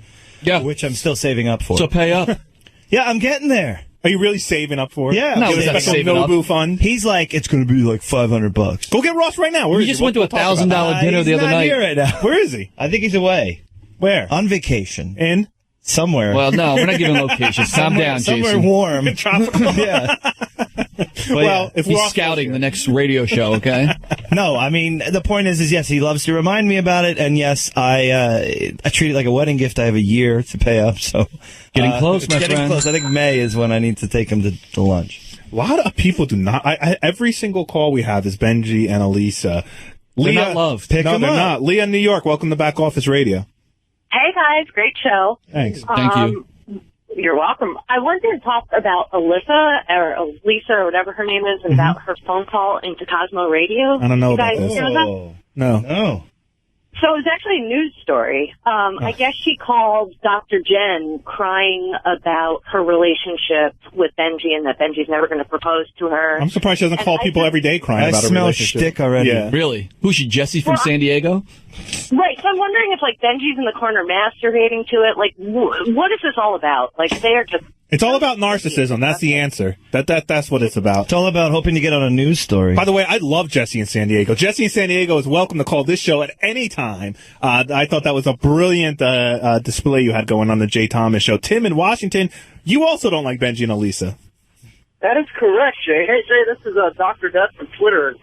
Yeah, which I'm still saving up for. So pay up. Yeah, I'm getting there. Are you really saving up for it? Yeah, No, I'm he's not special saving Nobu up. fund. He's like, it's going to be like $500. Go get Ross right now. Where We is just he? went to We'll talk about $1,000 dinner He's the other not night. here right now. Where is he? I think he's away. Where? On vacation. In? Somewhere. Well, no, we're not giving locations. Calm down, somewhere Jason. warm. Tropical. Yeah. Well, if He's Ross scouting the next radio show, okay? No, I mean, the point is yes, he loves to remind me about it, and yes, I treat it like a wedding gift. I have a year to pay up, so Getting close, my getting friend. close. I think May is when I need to take him to lunch. A lot of people do not. Every single call we have is Benji and Elisa. They're not loved. No, they're not. Leah in New York, welcome to Back Office Radio. Hey guys, great show. Thanks. Thank you. You're welcome. I wanted to talk about Alyssa or Lisa or whatever her name is, and about her phone call into Cosmo Radio. I don't know You about guys this. hear that? No. So it was actually a news story. I guess she called Dr. Jen crying about her relationship with Benji and that Benji's never going to propose to her. I'm surprised she doesn't And call I people just- every day crying I about her smell relationship. shtick already. Yeah. Really? Who's she, Jesse from San Diego? Right, so I'm wondering if, Benji's in the corner masturbating to it. What is this all about? They are just... It's all about narcissism. That's the answer. That's what it's about. It's all about hoping to get on a news story. By the way, I love Jesse in San Diego. Jesse in San Diego is welcome to call this show at any time. I thought that was a brilliant display you had going on the Jay Thomas show. Tim in Washington, you also don't like Benji and Elisa. That is correct, Jay. Hey, Jay, this is Dr. Death from Twitter.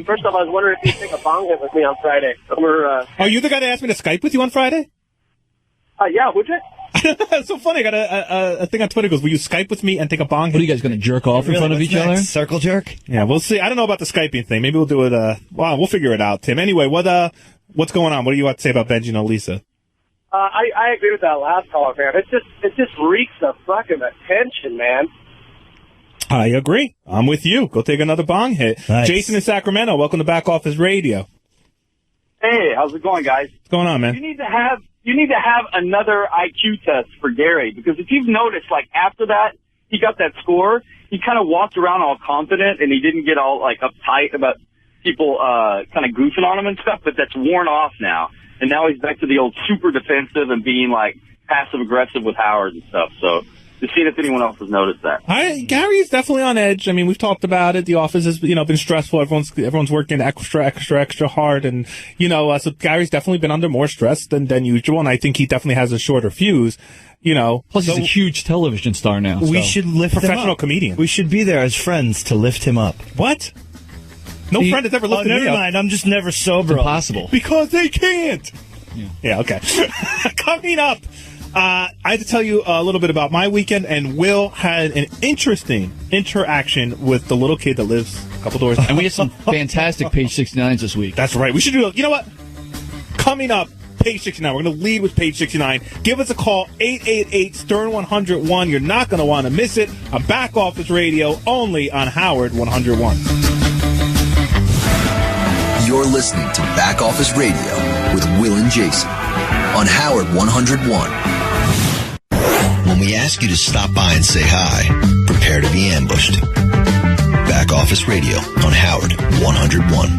First off, I was wondering if you'd take a bong hit with me on Friday. Are you the guy that asked me to Skype with you on Friday? Yeah, would you? That's so funny. I got a thing on Twitter goes, will you Skype with me and take a bong hit? What are you guys going to jerk off in front of each other? Circle jerk? Yeah, we'll see. I don't know about the Skyping thing. Maybe we'll do it. We'll figure it out, Tim. Anyway, what's going on? What do you have to say about Benji and Elisa? I agree with that last caller, man. It just reeks of fucking attention, man. I agree. I'm with you. Go take another bong hit. Nice. Jason in Sacramento, welcome to Back Office Radio. Hey, how's it going, guys? What's going on, man? You need to have another IQ test for Gary, because if you've noticed, after that, he got that score, he kind of walked around all confident, and he didn't get all, uptight about people kind of goofing on him and stuff, but that's worn off now. And now he's back to the old super defensive and being, passive-aggressive with Howard and stuff, so... Just seeing if anyone else has noticed that. Gary is definitely on edge. I mean, we've talked about it. The office has, been stressful. Everyone's working extra hard, and so Gary's definitely been under more stress than usual. And I think he definitely has a shorter fuse. Plus, he's a huge television star now. We should lift him up. Professional comedian. We should be there as friends to lift him up. What? No friend has ever lifted me up. Never mind. I'm just never sober. Impossible. Because they can't. Yeah, okay. Coming up, I have to tell you a little bit about my weekend, and Will had an interesting interaction with the little kid that lives a couple doors down. And we had some fantastic Page 69s this week. That's right. We should do it. You know what? Coming up, Page 69. We're going to lead with Page 69. Give us a call, 888-STERN-101. You're not going to want to miss it. A Back Office Radio only on Howard 101. You're listening to Back Office Radio with Will and Jason on Howard 101. When we ask you to stop by and say hi, prepare to be ambushed. Back Office Radio on Howard 101.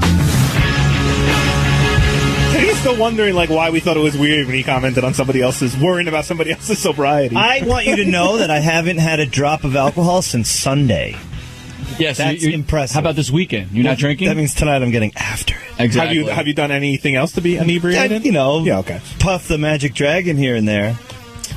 He's still wondering why we thought it was weird when he commented on worrying about somebody else's sobriety. I want you to know that I haven't had a drop of alcohol since Sunday. Yes, that's impressive. How about this weekend? You're not drinking? That means tonight I'm getting after it. Exactly. Have you done anything else to be inebriated? Yeah, okay. Puff the Magic Dragon here and there.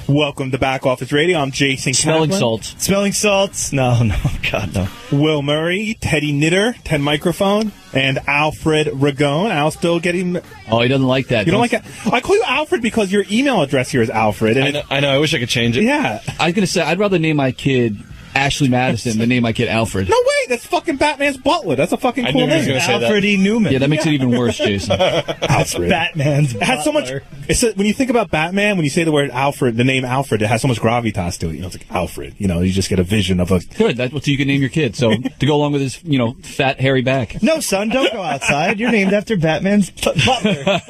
Welcome to Back Office Radio. I'm Jason Smelling Kaplan. salts. Smelling salts? No, God, no. Will Murray, Teddy Knitter, Ted Microphone, and Alfred Ragone. Al still getting... Oh, he doesn't like that. You don't like that? I call you Alfred because your email address here is Alfred. And I know. I wish I could change it. Yeah. I was going to say, I'd rather name my kid Ashley Madison to name my kid Alfred. No way, that's fucking Batman's butler. That's a fucking cool name. Alfred E. Newman. Yeah, that makes it even worse, Jason. Alfred. Batman's It has so much. When you think about Batman, when you say the word Alfred, the name Alfred, it has so much gravitas to it. It's like Alfred. You just get a vision of a. Good. That's what you can name your kid. So to go along with his, fat, hairy back. No, son, don't go outside. You're named after Batman's butler.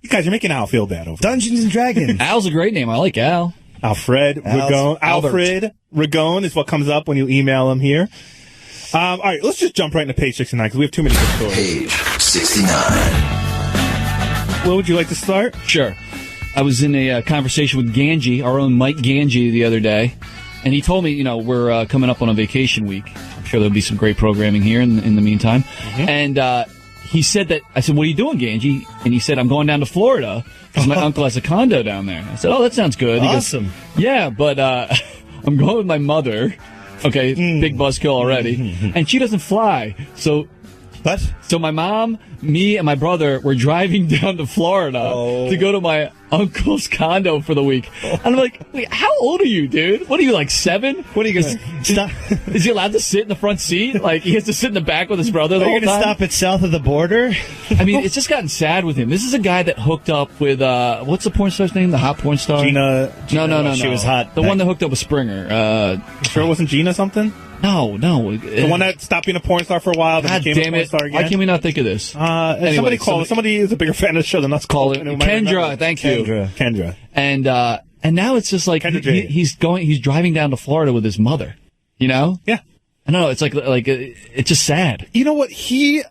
You guys, you're making Al feel bad over Dungeons and Dragons. Al's a great name. I like Al. Alfred Ragone. Alfred Ragone is what comes up when you email him here. All right, let's just jump right into page 69 because we have too many good stories. Page 69. Will, would you like to start? Sure. I was in a conversation with Ganji, our own Mike Ganji, the other day, and he told me, we're coming up on a vacation week. I'm sure there'll be some great programming here in the meantime. Mm-hmm. And he said that, I said, what are you doing, Ganji? And he said, I'm going down to Florida because my uncle has a condo down there. I said, oh, that sounds good. Awesome. He goes, yeah, but I'm going with my mother. Okay, big buzzkill already. And she doesn't fly. So my mom, me, and my brother were driving down to Florida to go to my uncle's condo for the week. And I'm like, wait, how old are you, dude? What are you, like 7? What are you going to stop? Is he allowed to sit in the front seat? Like, he has to sit in the back with his brother the whole time? Are you going to stop at south of the border? I mean, it's just gotten sad with him. This is a guy that hooked up with, what's the porn star's name? The hot porn star? Gina. No. She was hot. The one that hooked up with Springer. Sure it wasn't Gina something? No. The one that stopped being a porn star for a while, God became damn a porn it. star again? Why can't we not think of this? Anyway, somebody is a bigger fan of the show than us. Call it Kendra. Thank you. Kendra. And now it's just like he's driving down to Florida with his mother. Yeah. I don't know. It's like it's just sad. You know what? He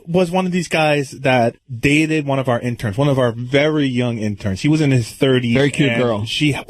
was one of these guys that dated one of our interns, one of our very young interns. He was in his 30s. Very cute girl. She had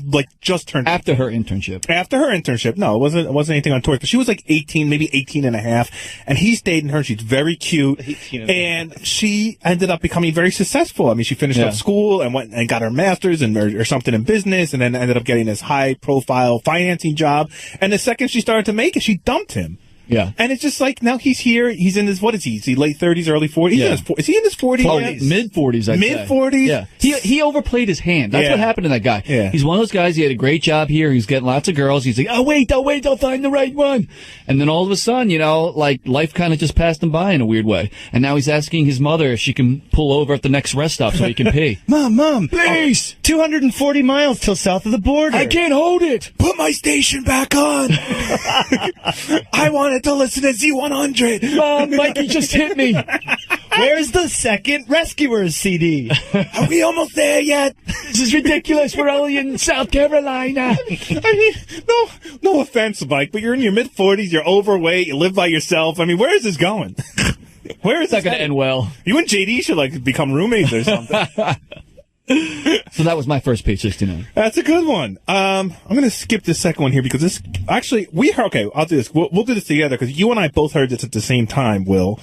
like just turned after her internship. No, it wasn't anything on tour. But she was like 18, maybe 18 and a half, and he's dating her. She's very cute, and she ended up becoming very successful. I mean, she finished up school and went and got her master's or something in business, and then ended up getting this high profile financing job. And the second she started to make it, she dumped him. Yeah. And it's just like, now he's here, he's in his, what is he? Is he late 30s, early 40s? Yeah. Is he in his 40s? Mid-40s, I'd say. Mid-40s? Yeah. He overplayed his hand. That's what happened to that guy. Yeah. He's one of those guys, he had a great job here, he's getting lots of girls, he's like, oh wait, I'll find the right one. And then all of a sudden, like, life kind of just passed him by in a weird way. And now he's asking his mother if she can pull over at the next rest stop so he can pee. Mom, please! 240 miles till south of the border. I can't hold it! Put my station back on! I wanted to listen to Z100! Mom, Mikey just hit me! Where's the second Rescuers CD? Are we almost there yet? This is ridiculous. We're only in South Carolina. I mean, no offense, Mike, but you're in your mid-40s, you're overweight, you live by yourself. I mean, where is this going? Where is that going to end well? You and JD should, like, become roommates or something. So that was my first page 69. That's a good one. I'm going to skip the second one here because this, actually, I'll do this. We'll do this together because you and I both heard this at the same time, Will.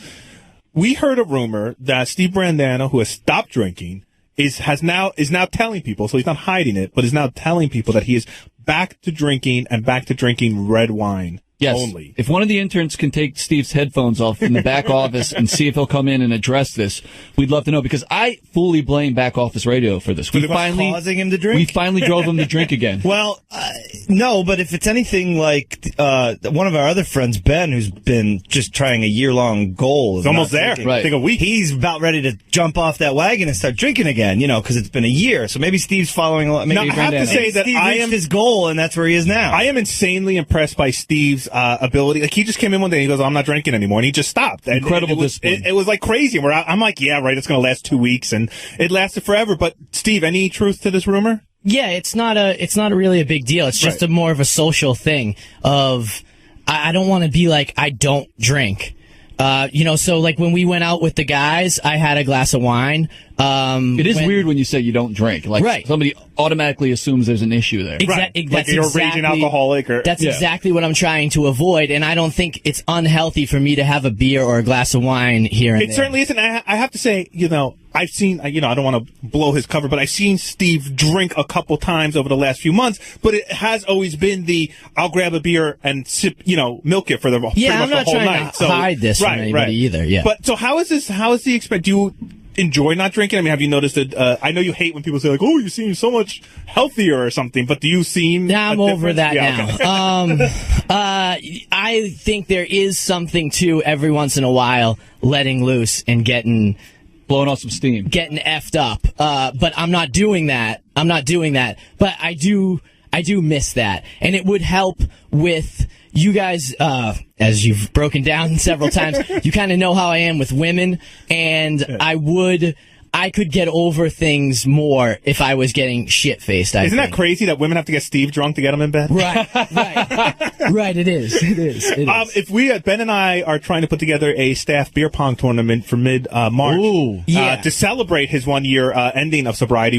We heard a rumor that Steve Brandano, who has stopped drinking, is now telling people, so he's not hiding it, but is now telling people that he is back to drinking and back to drinking red wine. Yes. Only. If one of the interns can take Steve's headphones off in the back office and see if he'll come in and address this, we'd love to know, because I fully blame back office radio for this. We finally causing him to drink. We finally drove him to drink again. Well, no, but if it's anything like one of our other friends, Ben, who's been just trying a year-long goal, it's almost there. Right. I think a week. He's about ready to jump off that wagon and start drinking again. Because it's been a year. So maybe Steve's following a lot. Now, I have to say that Steve reached his goal, and that's where he is now. I am insanely impressed by Steve's ability. Like, he just came in one day and he goes, I'm not drinking anymore, and he just stopped. And incredible discipline. It was like crazy. I'm like, yeah, right, it's going to last 2 weeks, and it lasted forever. But Steve, any truth to this rumor? Yeah, it's not really a big deal. It's just more of a social thing of, I don't want to be like, I don't drink. So like when we went out with the guys, I had a glass of wine. It is weird when you say you don't drink. Like, somebody automatically assumes there's an issue there. Like you're a raging alcoholic. That's exactly what I'm trying to avoid, and I don't think it's unhealthy for me to have a beer or a glass of wine here and there. It certainly isn't. I have to say, I've seen, I don't want to blow his cover, but I've seen Steve drink a couple times over the last few months, but it has always been I'll grab a beer and sip, milk it for the pretty much I'm not the whole trying night. to hide this from anybody either. Yeah. But so how is the expect? enjoy not drinking? I mean, have you noticed that? I know you hate when people say like, "Oh, you seem so much healthier" or something, but do you seem? Now I'm over that yeah, now. Okay. I think there is something to every once in a while letting loose and blowing off some steam, getting effed up. But I'm not doing that. But I do miss that, and it would help with you guys. As you've broken down several times, you kind of know how I am with women, and I could get over things more if I was getting shit-faced. Isn't that crazy that women have to get Steve drunk to get him in bed? Right, it is. If Ben and I are trying to put together a staff beer pong tournament for mid-March to celebrate his 1 year ending of sobriety,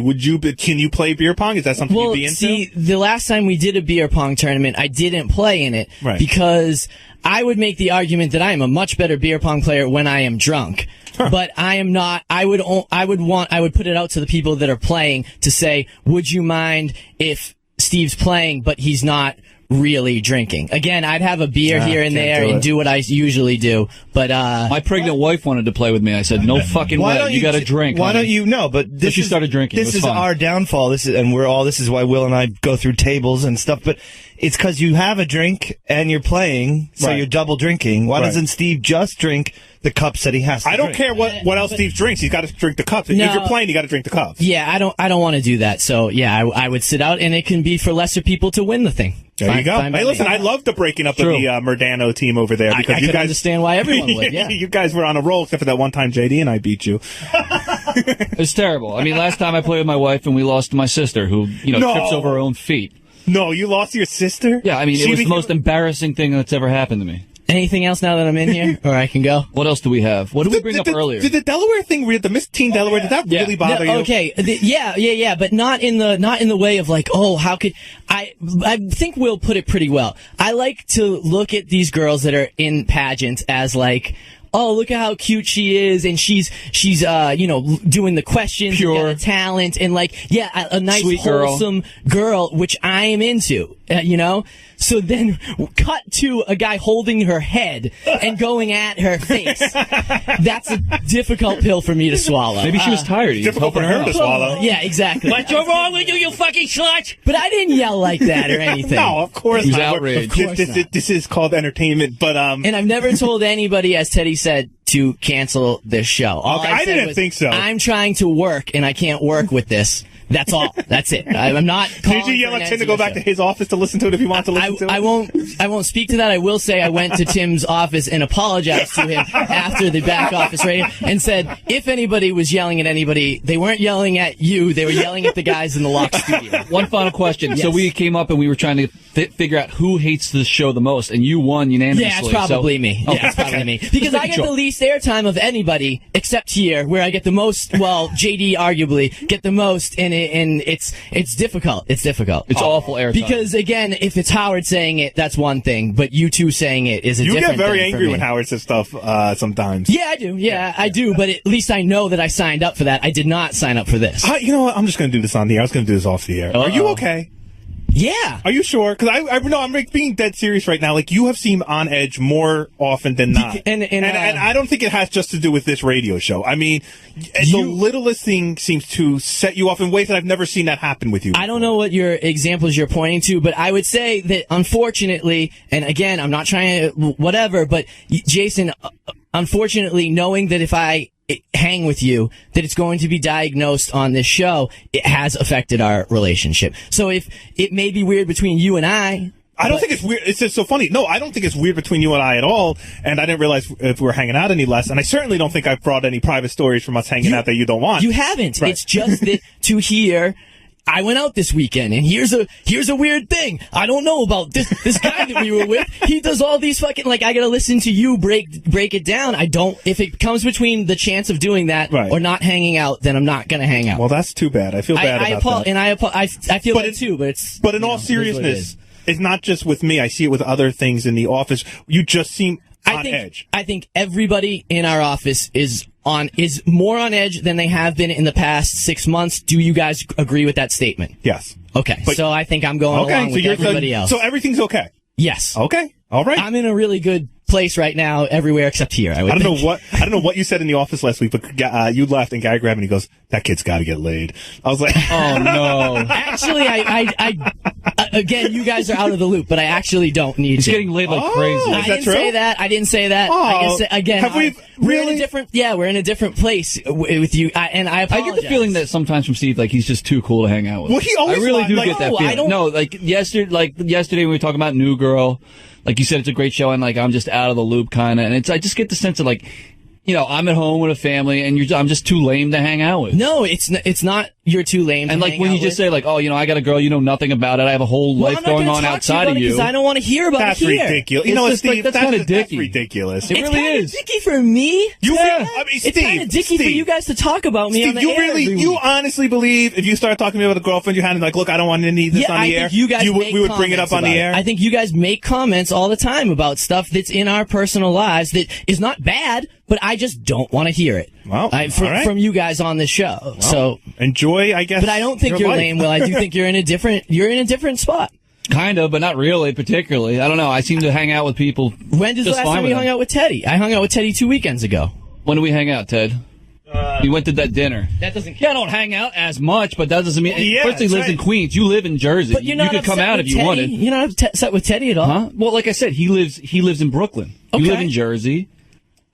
can you play beer pong? Is that something you'd be into? See, the last time we did a beer pong tournament, I didn't play in it because I would make the argument that I am a much better beer pong player when I am drunk. But I am not. I would put it out to the people that are playing to say, would you mind if Steve's playing but he's not really drinking? Again, I'd have a beer here and there and do what I usually do. But my pregnant wife wanted to play with me. I said, no fucking way. You got to drink. Why don't you? No, but she started drinking. This is our downfall. This is why Will and I go through tables and stuff. But it's because you have a drink and you're playing, so you're double drinking. Why doesn't Steve just drink the cups that he has to I don't care what else Steve drinks. He's got to drink the cups. If you're playing, you got to drink the cups. Yeah, I don't want to do that. So yeah, I would sit out, and it can be for lesser people to win the thing. There you go. Hey, listen, I love the breaking up of the Murdano team over there because you guys understand why everyone would. Yeah, you guys were on a roll except for that one time JD and I beat you. It's terrible. I mean, last time I played with my wife and we lost to my sister, who trips over her own feet. No, you lost to your sister? Yeah, I mean, it was the most embarrassing thing that's ever happened to me. Anything else now that I'm in here? Or I can go? What else do we have? What did we bring up earlier? Did the Delaware thing, the Miss Teen Delaware, did that really bother you? Okay, yeah, but not in the way of like, oh, how could I think Will put it pretty well. I like to look at these girls that are in pageants as like, oh, look at how cute she is, and she's doing the questions, pure talent, and like, a nice sweet wholesome girl, which I am into, So then, cut to a guy holding her head and going at her face. That's a difficult pill for me to swallow. Maybe she was tired. He's difficult for her to swallow. Yeah, exactly. What's wrong with you, you fucking slut? But I didn't yell like that or anything. No, of course not. Outraged. This is called entertainment, but And I've never told anybody, as Teddy said, to cancel this show. I didn't think so. I'm trying to work, and I can't work with this. That's all. That's it. I'm not. Did you yell at Tim to go back to his office to listen to it if he wants to listen to it? I won't speak to that. I will say I went to Tim's office and apologized to him after the back office radio and said, if anybody was yelling at anybody, they weren't yelling at you. They were yelling at the guys in the lock studio. One final question. Yes. So we came up and we were trying to figure out who hates this show the most, and you won unanimously. Yeah, it's probably me. Okay. Yeah, it's probably me. Because I get the least airtime of anybody except here, where I get the most, well, JD arguably get the most, and it's difficult. It's difficult. It's awful airtime. Because, again, if it's Howard saying it, that's one thing, but you two saying it is a different thing. You get very angry when Howard says stuff sometimes. Yeah, I do. Yeah, I do, but at least I know that I signed up for that. I did not sign up for this. You know what? I'm just going to do this on the air. I was going to do this off the air. Are you okay? Yeah. Are you sure? Because I'm being dead serious right now. Like, you have seemed on edge more often than not. And I don't think it has just to do with this radio show. I mean, the littlest thing seems to set you off in ways that I've never seen that happen with you. I don't know what your examples you're pointing to, but I would say that unfortunately, and again, I'm not trying to whatever, but Jason, unfortunately, knowing that if I hang with you, that it's going to be diagnosed on this show, it has affected our relationship. So if it may be weird between you and I don't think it's weird. It's just so funny. No, I don't think it's weird between you and I at all. And I didn't realize if we were hanging out any less. And I certainly don't think I've brought any private stories from us hanging out that you don't want. You haven't. Right. It's just that to hear, I went out this weekend, and here's a weird thing. I don't know about this guy that we were with. He does all these fucking, like, I gotta listen to you break it down. if it comes between the chance of doing that or not hanging out, then I'm not gonna hang out. Well, that's too bad. I feel bad about that. And I feel bad too, but it's. But in all seriousness, it's not just with me. I see it with other things in the office. You just seem on edge. I think everybody in our office is more on edge than they have been in the past 6 months. Do you guys agree with that statement? Yes. Okay. So I think I'm going along with everybody else. So everything's okay? Yes. Okay. All right. I'm in a really good place right now everywhere except here. I don't know what you said in the office last week, but you laughed and Gary grabbed me and he goes, "That kid's got to get laid." I was like, "Oh no!" Actually, I again, you guys are out of the loop, but I actually don't need. He's to. getting laid like crazy. I didn't say that. I didn't say that. Oh, I can say, again, have we we're in a different. Yeah, we're in a different place with you, and I apologize. I get the feeling that sometimes from Steve, like he's just too cool to hang out with. Well, he always I really do like, get that no, feeling. I don't- No, like yesterday when we were talking about New Girl, like you said, it's a great show, and like I'm just out of the loop kind of, and I just get the sense of like, you know, I'm at home with a family, and I'm just too lame to hang out with. No, it's not. You're too lame. And to like hang when out you just with. say like, oh, you know, I got a girl, you know nothing about it. I have a whole life going on outside of you. Because I don't want to hear about That's it here. ridiculous. You It's know what, just like, Steve? that's kinda dicky. ridiculous. It It's really kinda is. dicky for me. You Yeah. really, I mean, It's kind of dicky for you guys to talk about me on the you air really, every you week. honestly believe if you start talking to me about a girlfriend you had and like, look, I don't want to need this Yeah, on the I air. think you guys we would bring it up on the air. I think you guys make comments all the time about stuff that's in our personal lives that is not bad, but I just don't want to hear it. Well, from you guys on this show. Well, so enjoy, I guess. But I don't think you're life. lame. Well, I do think you're in a different spot. Kind of, but not really, particularly. I don't know. I seem to hang out with people. When does the last time you hung out with Teddy? I hung out with Teddy 2 weekends ago. When do we hang out, Ted? We went to that dinner. That doesn't. Yeah, I don't hang out as much, but that doesn't mean. Yeah, first, he lives in Queens. You live in Jersey. But you're you not could come upset out with if you Teddy? wanted. You're not upset with Teddy at all? Huh? Well, like I said, he lives in Brooklyn. Okay. You live in Jersey.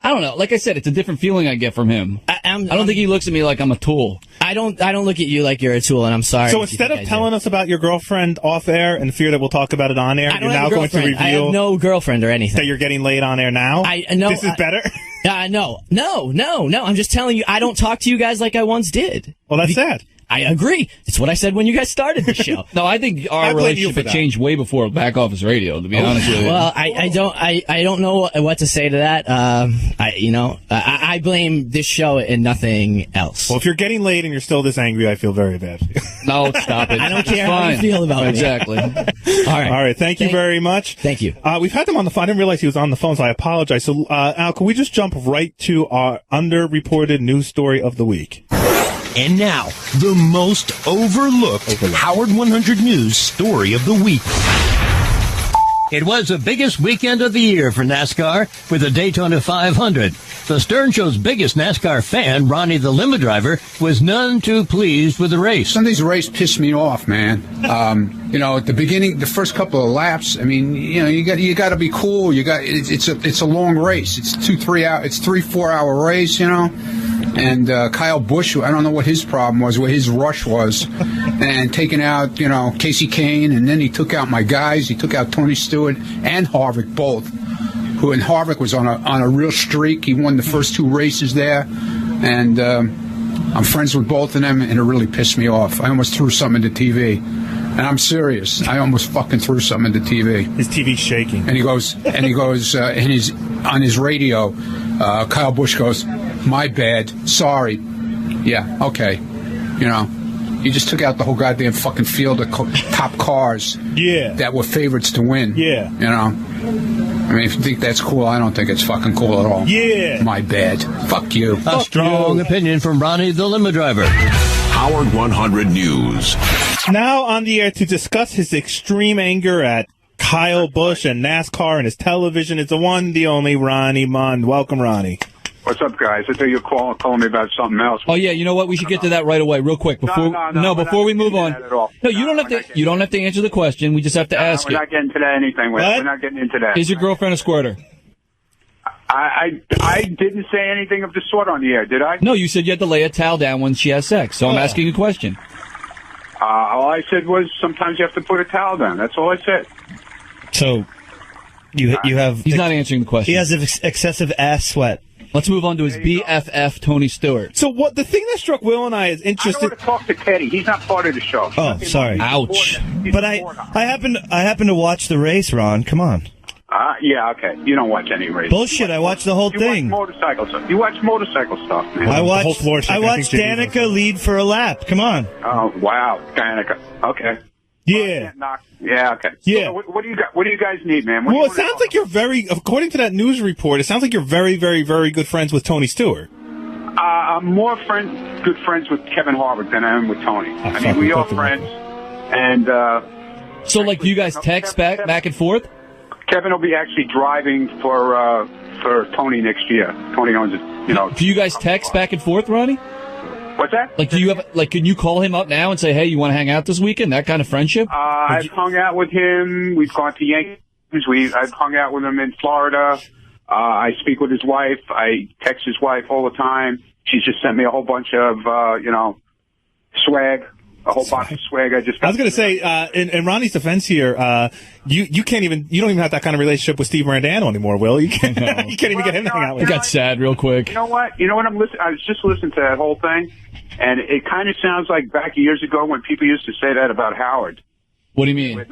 I don't know. Like I said, it's a different feeling I get from him. I don't think he looks at me like I'm a tool. I don't look at you like you're a tool, and I'm sorry. So instead of telling us about your girlfriend off air and fear that we'll talk about it on air, I don't you're have now a going to girlfriend. reveal I have no girlfriend or anything. that you're getting laid on air now? This is better? No. I'm just telling you, I don't talk to you guys like I once did. Well, that's sad. I agree. It's what I said when you guys started the show. No, I think our relationship had changed way before Back Office Radio, to be honest with you. Well, I don't know what to say to that. I blame this show and nothing else. Well, if you're getting laid and you're still this angry, I feel very bad. No, stop it. I don't care It's how you fine. feel about me. Exactly. All right. All right. Thank you very much. Thank you. We've had him on the phone. I didn't realize he was on the phone, so I apologize. So, Al, can we just jump right to our underreported news story of the week? And now, the most overlooked Howard 100 News story of the week. It was the biggest weekend of the year for NASCAR with the Daytona 500. The Stern Show's biggest NASCAR fan, Ronnie the limo driver, was none too pleased with the race. Sunday's race pissed me off, man. At the beginning, the first couple of laps, I mean, you got to be cool. It's a long race. It's 3-4 hour race, And Kyle Busch, I don't know what his problem was, what his rush was, and taking out, Casey Kane, and then he took out my guys. He took out Tony Stewart and Harvick both. And Harvick was on a real streak. He won the first 2 races there, and I'm friends with both of them, and it really pissed me off. I almost threw something at the TV, and I'm serious. I almost fucking threw something at the TV. His TV's shaking. And he goes, on his radio, Kyle Busch goes, "My bad, sorry." Yeah, okay. He just took out the whole goddamn fucking field of top cars. Yeah. That were favorites to win. Yeah. I mean, if you think that's cool, I don't think it's fucking cool at all. Yeah. My bad. Fuck you. A strong opinion from Ronnie the limo driver. Howard 100 News. Now on the air to discuss his extreme anger at Kyle Busch and NASCAR and his television is the one, the only Ronnie Mund. Welcome, Ronnie. What's up, guys? I thought you were calling me about something else. Oh yeah, you know what? We should get to that right away, real quick. Before before we move on. No, you don't have to. You don't have to answer the question. We just have to ask We're it. not getting to that anything. We're not getting into that. Is your girlfriend a squirter? I didn't say anything of the sort on the air, did I? No, you said you had to lay a towel down when she has sex. So I'm asking a question. All I said was sometimes you have to put a towel down. That's all I said. So you have. He's not answering the question. He has excessive ass sweat. Let's move on to his BFF, Tony Stewart. So what? The thing that struck Will and I is interesting. I don't want to talk to Teddy. He's not part of the show. Oh, sorry. Ouch. But I happen to watch the race, Ron. Come on. Yeah, okay. You don't watch any race. Bullshit. I watch the whole thing. You watch motorcycle stuff. You watch motorcycle stuff, man. I watched Danica lead for a lap. Come on. Oh, wow. Danica. Okay. Yeah. Yeah, okay. Yeah. So what do you got? What do you guys need, man? Well, it sounds like you're according to that news report, it sounds like you're very, very, very good friends with Tony Stewart. I'm more good friends with Kevin Harvick than I am with Tony. I mean, we are friends, and so, like, do you guys text back and forth? Kevin will be actually driving for Tony next year. Tony owns it, you know. Do you guys text back and forth, Ronnie? What's that? Like, do you have can you call him up now and say, hey, you want to hang out this weekend? That kind of friendship? I've hung out with him. We've gone to Yankees. I've hung out with him in Florida. I speak with his wife. I text his wife all the time. She's just sent me a whole bunch of, swag. A whole box of swag. I was going to say, in Ronnie's defense here, you don't even have that kind of relationship with Steve Mirandano anymore, Will. You can't even get him to hang out with. It got sad real quick. You know what? I'm listening. I was just listening to that whole thing, and it kind of sounds like back years ago when people used to say that about Howard. What do you mean?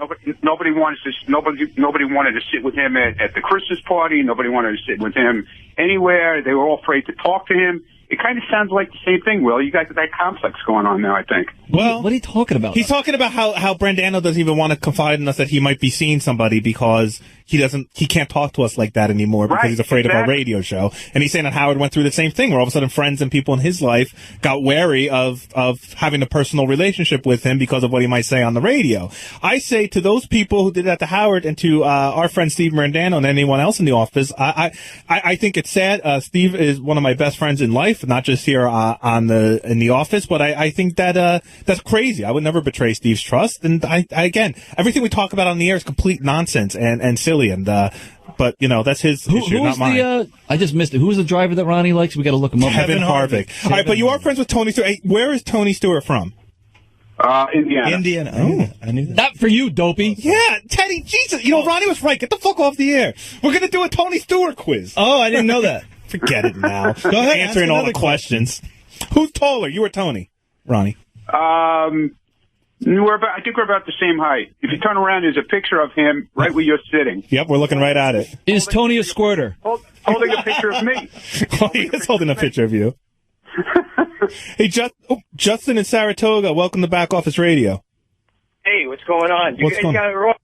Nobody wanted to sit with him at the Christmas party. Nobody wanted to sit with him anywhere. They were all afraid to talk to him. It kind of sounds like the same thing, Will. You guys have that complex going on now, I think. Well, what are you talking about? He's talking about how Brandano doesn't even want to confide in us that he might be seeing somebody because he can't talk to us like that anymore because he's afraid of our radio show. And he's saying that Howard went through the same thing where all of a sudden friends and people in his life got wary of having a personal relationship with him because of what he might say on the radio. I say to those people who did that to Howard and to our friend Steve Mirandano and anyone else in the office, I think it's sad. Steve is one of my best friends in life, not just here in the office, but I think that that's crazy. I would never betray Steve's trust. And again, everything we talk about on the air is complete nonsense and silly. And but that's his issue, not mine. I just missed it. Who's the driver that Ronnie likes? We got to look him up. Kevin Harvick. All right, but you are friends with Tony Stewart. Hey, where is Tony Stewart from? Indiana. Oh, I knew that. Not for you, dopey. Yeah, Teddy, Jesus. Ronnie was right. Get the fuck off the air. We're going to do a Tony Stewart quiz. Oh, I didn't know that. Forget it now. Go ahead. Answering all the questions. Who's taller, you or Tony? Ronnie. I think we're about the same height. If you turn around, there's a picture of him right where you're sitting. Yep, we're looking right at it. Is Tony a squirter? Holding a picture of me. Well, he is holding a picture of you. Hey, Justin in Saratoga, welcome to Back Office Radio. Hey, what's going on? What's going on?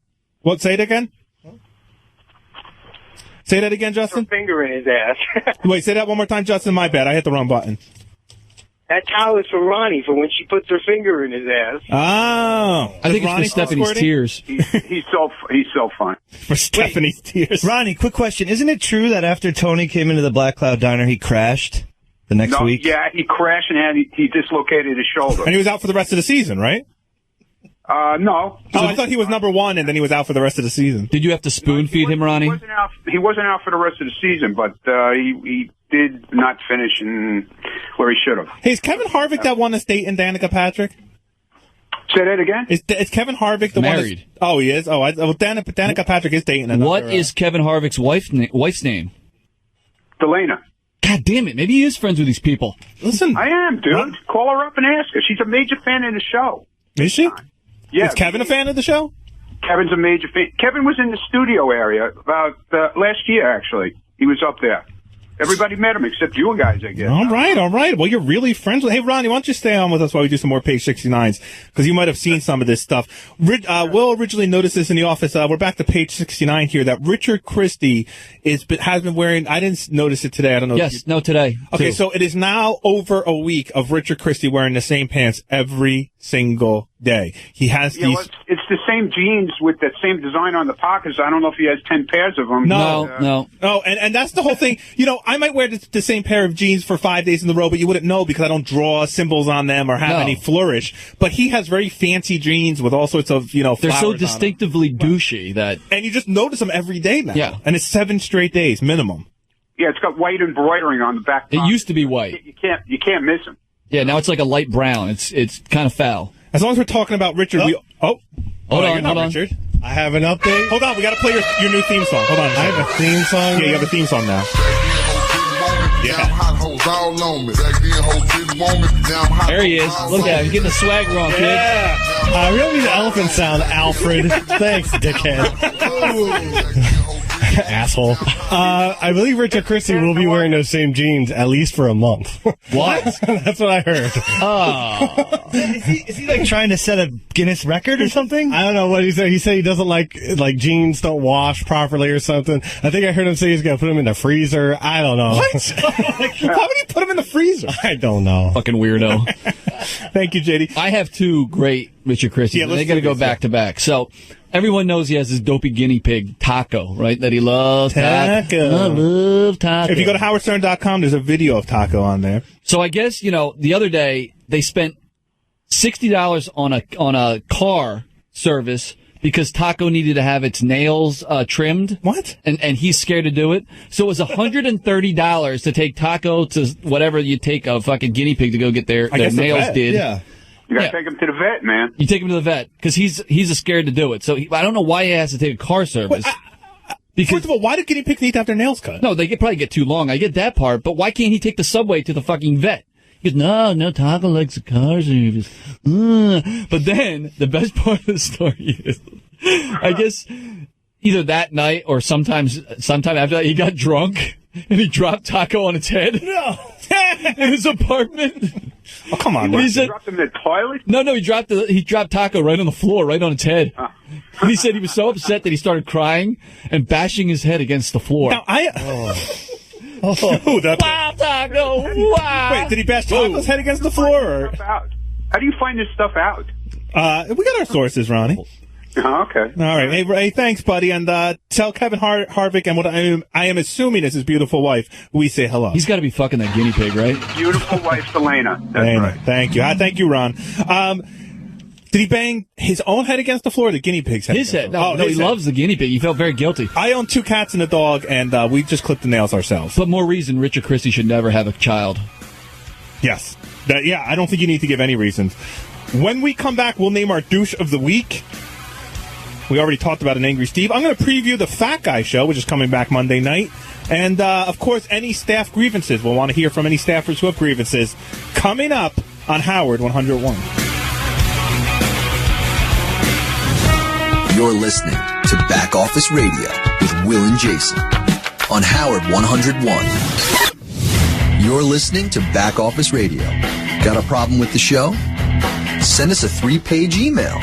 What? Say it again? Say that again, Justin? Finger in his ass. Wait, say that one more time, Justin. My bad. I hit the wrong button. That towel is for Ronnie for when she puts her finger in his ass. Oh. I think it's for Stephanie's tears. He's so fun. For Stephanie's tears. Ronnie, quick question. Isn't it true that after Tony came into the Black Cloud Diner, he crashed the next week? Yeah, he crashed and he dislocated his shoulder. And he was out for the rest of the season, right? No. Oh, I thought he was number one, and then he was out for the rest of the season. Did you have to spoon feed him, Ronnie? He wasn't out for the rest of the season, but he did not finish where he should have. Hey, is Kevin Harvick that won the state in Danica Patrick? Say that again? Is Kevin Harvick the married? Oh, he is? Oh, Danica Patrick is dating another. What is Kevin Harvick's wife's name? Delana. God damn it. Maybe he is friends with these people. Listen. I am, dude. What? Call her up and ask her. She's a major fan of the show. Is she? Yeah. Is Kevin a fan of the show? Kevin's a major fan. Kevin was in the studio area about last year, actually. He was up there. Everybody met him except you guys, I guess. All right. Well, you're really friends with... Hey, Ronnie, why don't you stay on with us while we do some more Page 69s? Because you might have seen some of this stuff. Will originally noticed this in the office. We're back to Page 69 here, that Richard Christie has been wearing... I didn't notice it today. I don't know. Today. Okay, too. so it is now over a week of Richard Christie wearing the same pants every single day. He has these... Well, it's the same jeans with that same design on the pockets. I don't know if he has 10 pairs of them. No. And that's the whole thing. I might wear the same pair of jeans for 5 days in a row, but you wouldn't know because I don't draw symbols on them or have any flourish. But he has very fancy jeans with all sorts of, They're so distinctively douchey that... And you just notice them every day now. Yeah. And it's 7 straight days, minimum. Yeah, it's got white embroidering on the back. It used to be white. You can't miss them. Yeah, now it's like a light brown. It's kind of foul. As long as we're talking about Richard, Hold on. Richard. I have an update. Hold on, we got to play your new theme song. Hold on. I have a theme song? Yeah, you have a theme song now. There he is. Look at him. Getting the swagger on, kid. Yeah. We don't need the elephant sound, Alfred. Thanks, dickhead. Asshole. I believe Richard Christie will be wearing those same jeans at least for a month. What? That's what I heard. Oh. Is he like trying to set a Guinness record or something? I don't know what he said. He said he doesn't like jeans don't wash properly or something. I think I heard him say he's going to put them in the freezer. I don't know. What? Why would he put them in the freezer? I don't know. Fucking weirdo. Thank you, JD. I have two great Richard Christie. Yeah, they got to go back to back. So, Everyone knows he has his dopey guinea pig, Taco, right? That he loves. Taco. I love Taco. If you go to howardstern.com, there's a video of Taco on there. So I guess, the other day they spent $60 on a car service because Taco needed to have its nails trimmed. What? And he's scared to do it. So it was $130 to take Taco to whatever you take a fucking guinea pig to go get their nails did. Yeah. You gotta take him to the vet, man. You take him to the vet because he's scared to do it. So I don't know why he has to take a car service. First of all, why do guinea pigs need to have their nails cut? No, they probably get too long. I get that part, but why can't he take the subway to the fucking vet? He goes, no, Taco likes the car service. But then the best part of the story is, I guess either that night or sometime after that, he got drunk and he dropped Taco on its head. No. In his apartment. Oh, come on. He dropped him in the toilet? No, he dropped Taco right on the floor, right on its head. And he said he was so upset that he started crying and bashing his head against the floor. Now, Wow, Taco! Wow! Wait, did he bash Taco's head against the floor? Or? How do you find this stuff out? We got our sources, Ronnie. Oh, okay. All right. Hey, Ray, thanks, buddy. And tell Kevin Harvick and what I am assuming is his beautiful wife, we say hello. He's got to be fucking that guinea pig, right? Beautiful wife, Selena. That's right. Thank you. Thank you, Ron. Did he bang his own head against the floor or the guinea pig's head? His head. No, he loves the guinea pig. He felt very guilty. I own 2 cats and a dog, and we just clipped the nails ourselves. But more reason Richard Christie should never have a child. Yes. I don't think you need to give any reasons. When we come back, we'll name our douche of the week. We already talked about an Angry Steve. I'm going to preview the Fat Guy show, which is coming back Monday night. And, of course, any staff grievances. We'll want to hear from any staffers who have grievances. Coming up on Howard 101. You're listening to Back Office Radio with Will and Jason on Howard 101. You're listening to Back Office Radio. Got a problem with the show? Send us a 3-page email.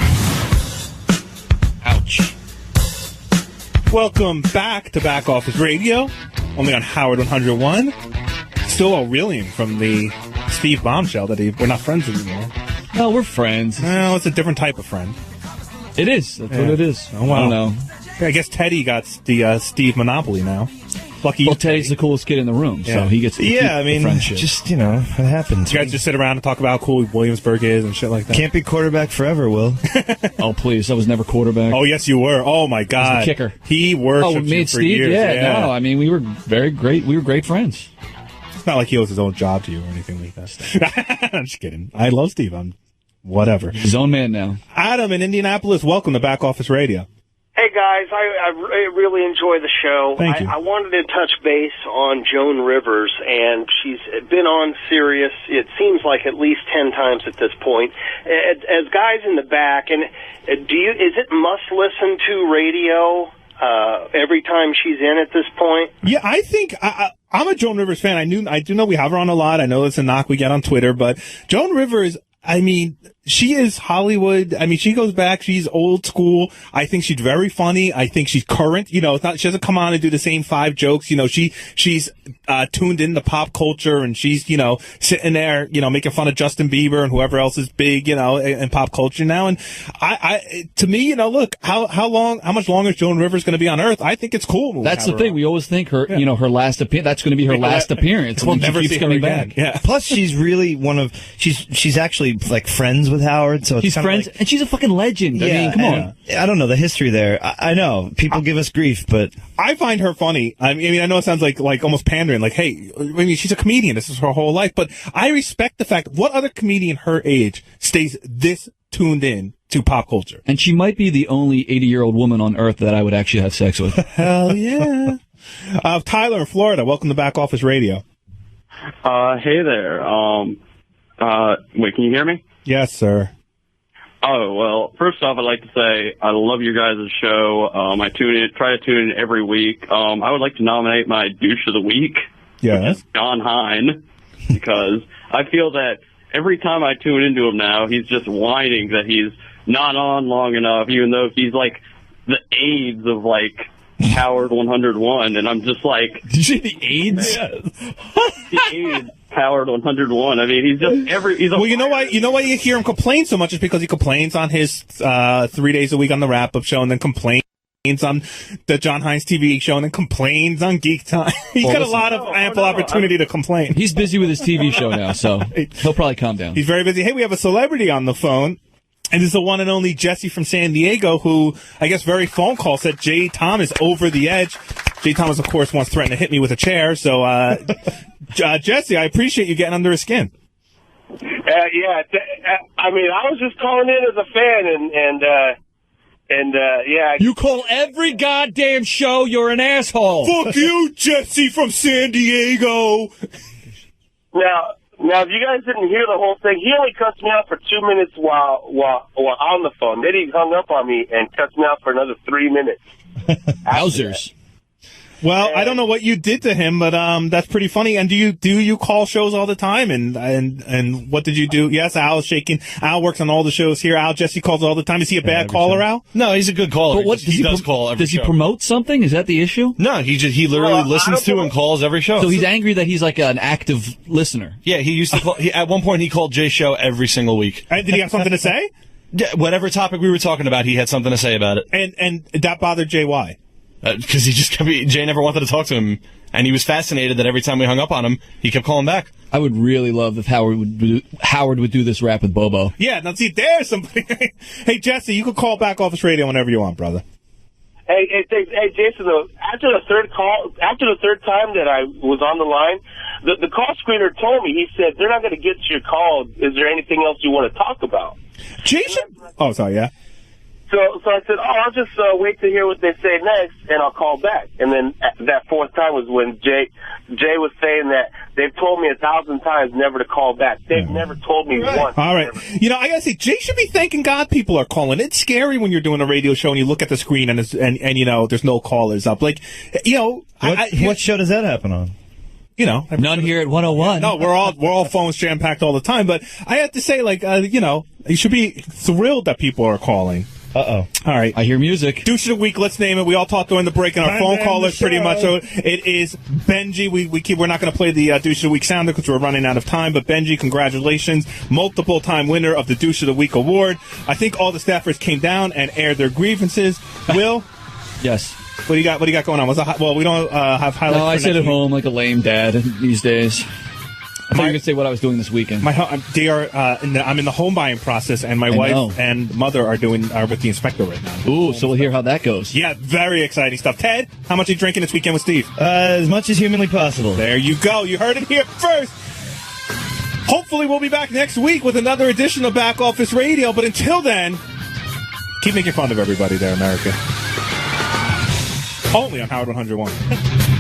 Ouch. Welcome back to Back Office Radio, only on Howard 101. Still reeling from the Steve bombshell that we're not friends anymore. No, we're friends. No, it's a different type of friend. It is. That's what it is. Oh, wow. I don't know. I guess Teddy got the Steve monopoly now. Lucky you, Teddy's the coolest kid in the room, so he gets to keep the friendship. Just, it happens. You guys just sit around and talk about how cool Williamsburg is and shit like that. Can't be quarterback forever, Will. Oh, please. I was never quarterback. Oh, yes, you were. Oh, my God. I was the kicker. He worshipped you me and for Steve? years. Yeah, no, I mean, we were very great. We were great friends. It's not like he owes his own job to you or anything like that. I'm just kidding. I love Steve. I'm whatever. His own man now. Adam in Indianapolis, welcome to Back Office Radio. Hey, guys, I really enjoy the show. Thank you. I wanted to touch base on Joan Rivers, and she's been on Sirius, it seems like at least 10 times at this point. As guys in the back, and is it must-listen to radio every time she's in at this point? Yeah, I think I'm a Joan Rivers fan. I do know we have her on a lot. I know it's a knock we get on Twitter, but Joan Rivers, I mean, she is Hollywood. I mean, she goes back. She's old school. I think she's very funny. I think she's current. It's not, she doesn't come on and do the same 5 jokes. She's tuned into pop culture, and she's, sitting there, making fun of Justin Bieber and whoever else is big, in pop culture now. And to me, look, how much longer is Joan Rivers going to be on Earth? I think it's cool. That's the thing. We always think her, her last appearance, that's going to be her last appearance. We'll and never she keeps see her coming again. back. Yeah. Plus, she's really she's actually like friends with Howard, so she's friends, and she's a fucking legend. Yeah, I mean, come on. I don't know the history there. I know people give us grief, but I find her funny. I mean, I know it sounds like almost pandering. Like, hey, I mean, she's a comedian. This is her whole life. But I respect the fact. What other comedian her age stays this tuned in to pop culture? And she might be the only 80-year-old woman on Earth that I would actually have sex with. Hell yeah. Tyler in Florida, welcome to Back Office Radio. Hey there. Wait, can you hear me? Yes, sir. Oh, well, first off, I'd like to say I love your guys' show. I try to tune in every week. I would like to nominate my douche of the week. Yes. John Hine, because I feel that every time I tune into him now, he's just whining that he's not on long enough, even though he's like the AIDS of like Howard 101, and I'm just like... Did you say the AIDS? The AIDS Howard 101. I mean, he's just he's a well, you know why you hear him complain so much is because he complains on his 3 days a week on the wrap-up show, and then complains on the John Hines TV show, and then complains on Geek Time. He's got a lot of ample opportunity to complain. He's busy with his TV show now, so he'll probably calm down. He's very busy. Hey, we have a celebrity on the phone. And this is the one and only Jesse from San Diego, who I guess very phone call said Jay Thomas over the edge. Jay Thomas, of course, once threatened to hit me with a chair. So, Jesse, I appreciate you getting under his skin. Yeah, I mean, I was just calling in as a fan, and yeah. You call every goddamn show you're an asshole. Fuck you, Jesse from San Diego. Now, if you guys didn't hear the whole thing, he only cussed me out for 2 minutes while on the phone. Then he hung up on me and cussed me out for another 3 minutes. Wowzers. Well, I don't know what you did to him, but that's pretty funny. And do you call shows all the time? And what did you do? Yes, Al's shaking. Al works on all the shows here. Al, Jesse calls all the time. Is he a bad caller, Al? No, he's a good caller. But what he does call every show. Does he show. promote something? Is that the issue? No, he literally listens to and calls every show. So he's angry that he's like an active listener. Yeah, he used to call. At one point, he called Jay's show every single week. And did he have something to say? Yeah, whatever topic we were talking about, he had something to say about it. And that bothered Jay. Why? Because Jay never wanted to talk to him, and he was fascinated that every time we hung up on him, he kept calling back. I would really love if Howard would do this rap with Bobo. Yeah, now see, there's somebody. Hey, Jesse, you can call Back Office Radio whenever you want, brother. Hey, Jason. Though, after the third time that I was on the line, the call screener told me. He said they're not going to get to your call. Is there anything else you want to talk about? Jason. Oh, sorry. Yeah. So I said, I'll just wait to hear what they say next, and I'll call back. And then that fourth time was when Jay was saying that they've told me 1,000 times never to call back. They've never told me once. All right. You know, I gotta say, Jay should be thanking God people are calling. It's scary when you're doing a radio show and you look at the screen and you know, there's no callers up. Like, you know. What show does that happen on? You know, none here at 101. No, we're all phones jam packed all the time. But I have to say, like, you know, you should be thrilled that people are calling. Uh-oh. All right. I hear music. Douche of the week, let's name it. We all talked during the break, and our phone call is pretty much so. It is Benji. We're not going to play the Douche of the Week sounder because we're running out of time, but Benji, congratulations. Multiple-time winner of the Douche of the Week award. I think all the staffers came down and aired their grievances. Will? Yes. What do you got going on? Well, we don't have highlights. No, I sit at home like a lame dad these days. I thought you could say what I was doing this weekend. I'm in the home buying process, and my wife and mother are with the inspector right now. Ooh, so we'll hear how that goes. Yeah, very exciting stuff. Ted, how much are you drinking this weekend with Steve? As much as humanly possible. There you go. You heard it here first. Hopefully we'll be back next week with another edition of Back Office Radio, but until then, keep making fun of everybody there, America. Only on Howard 101.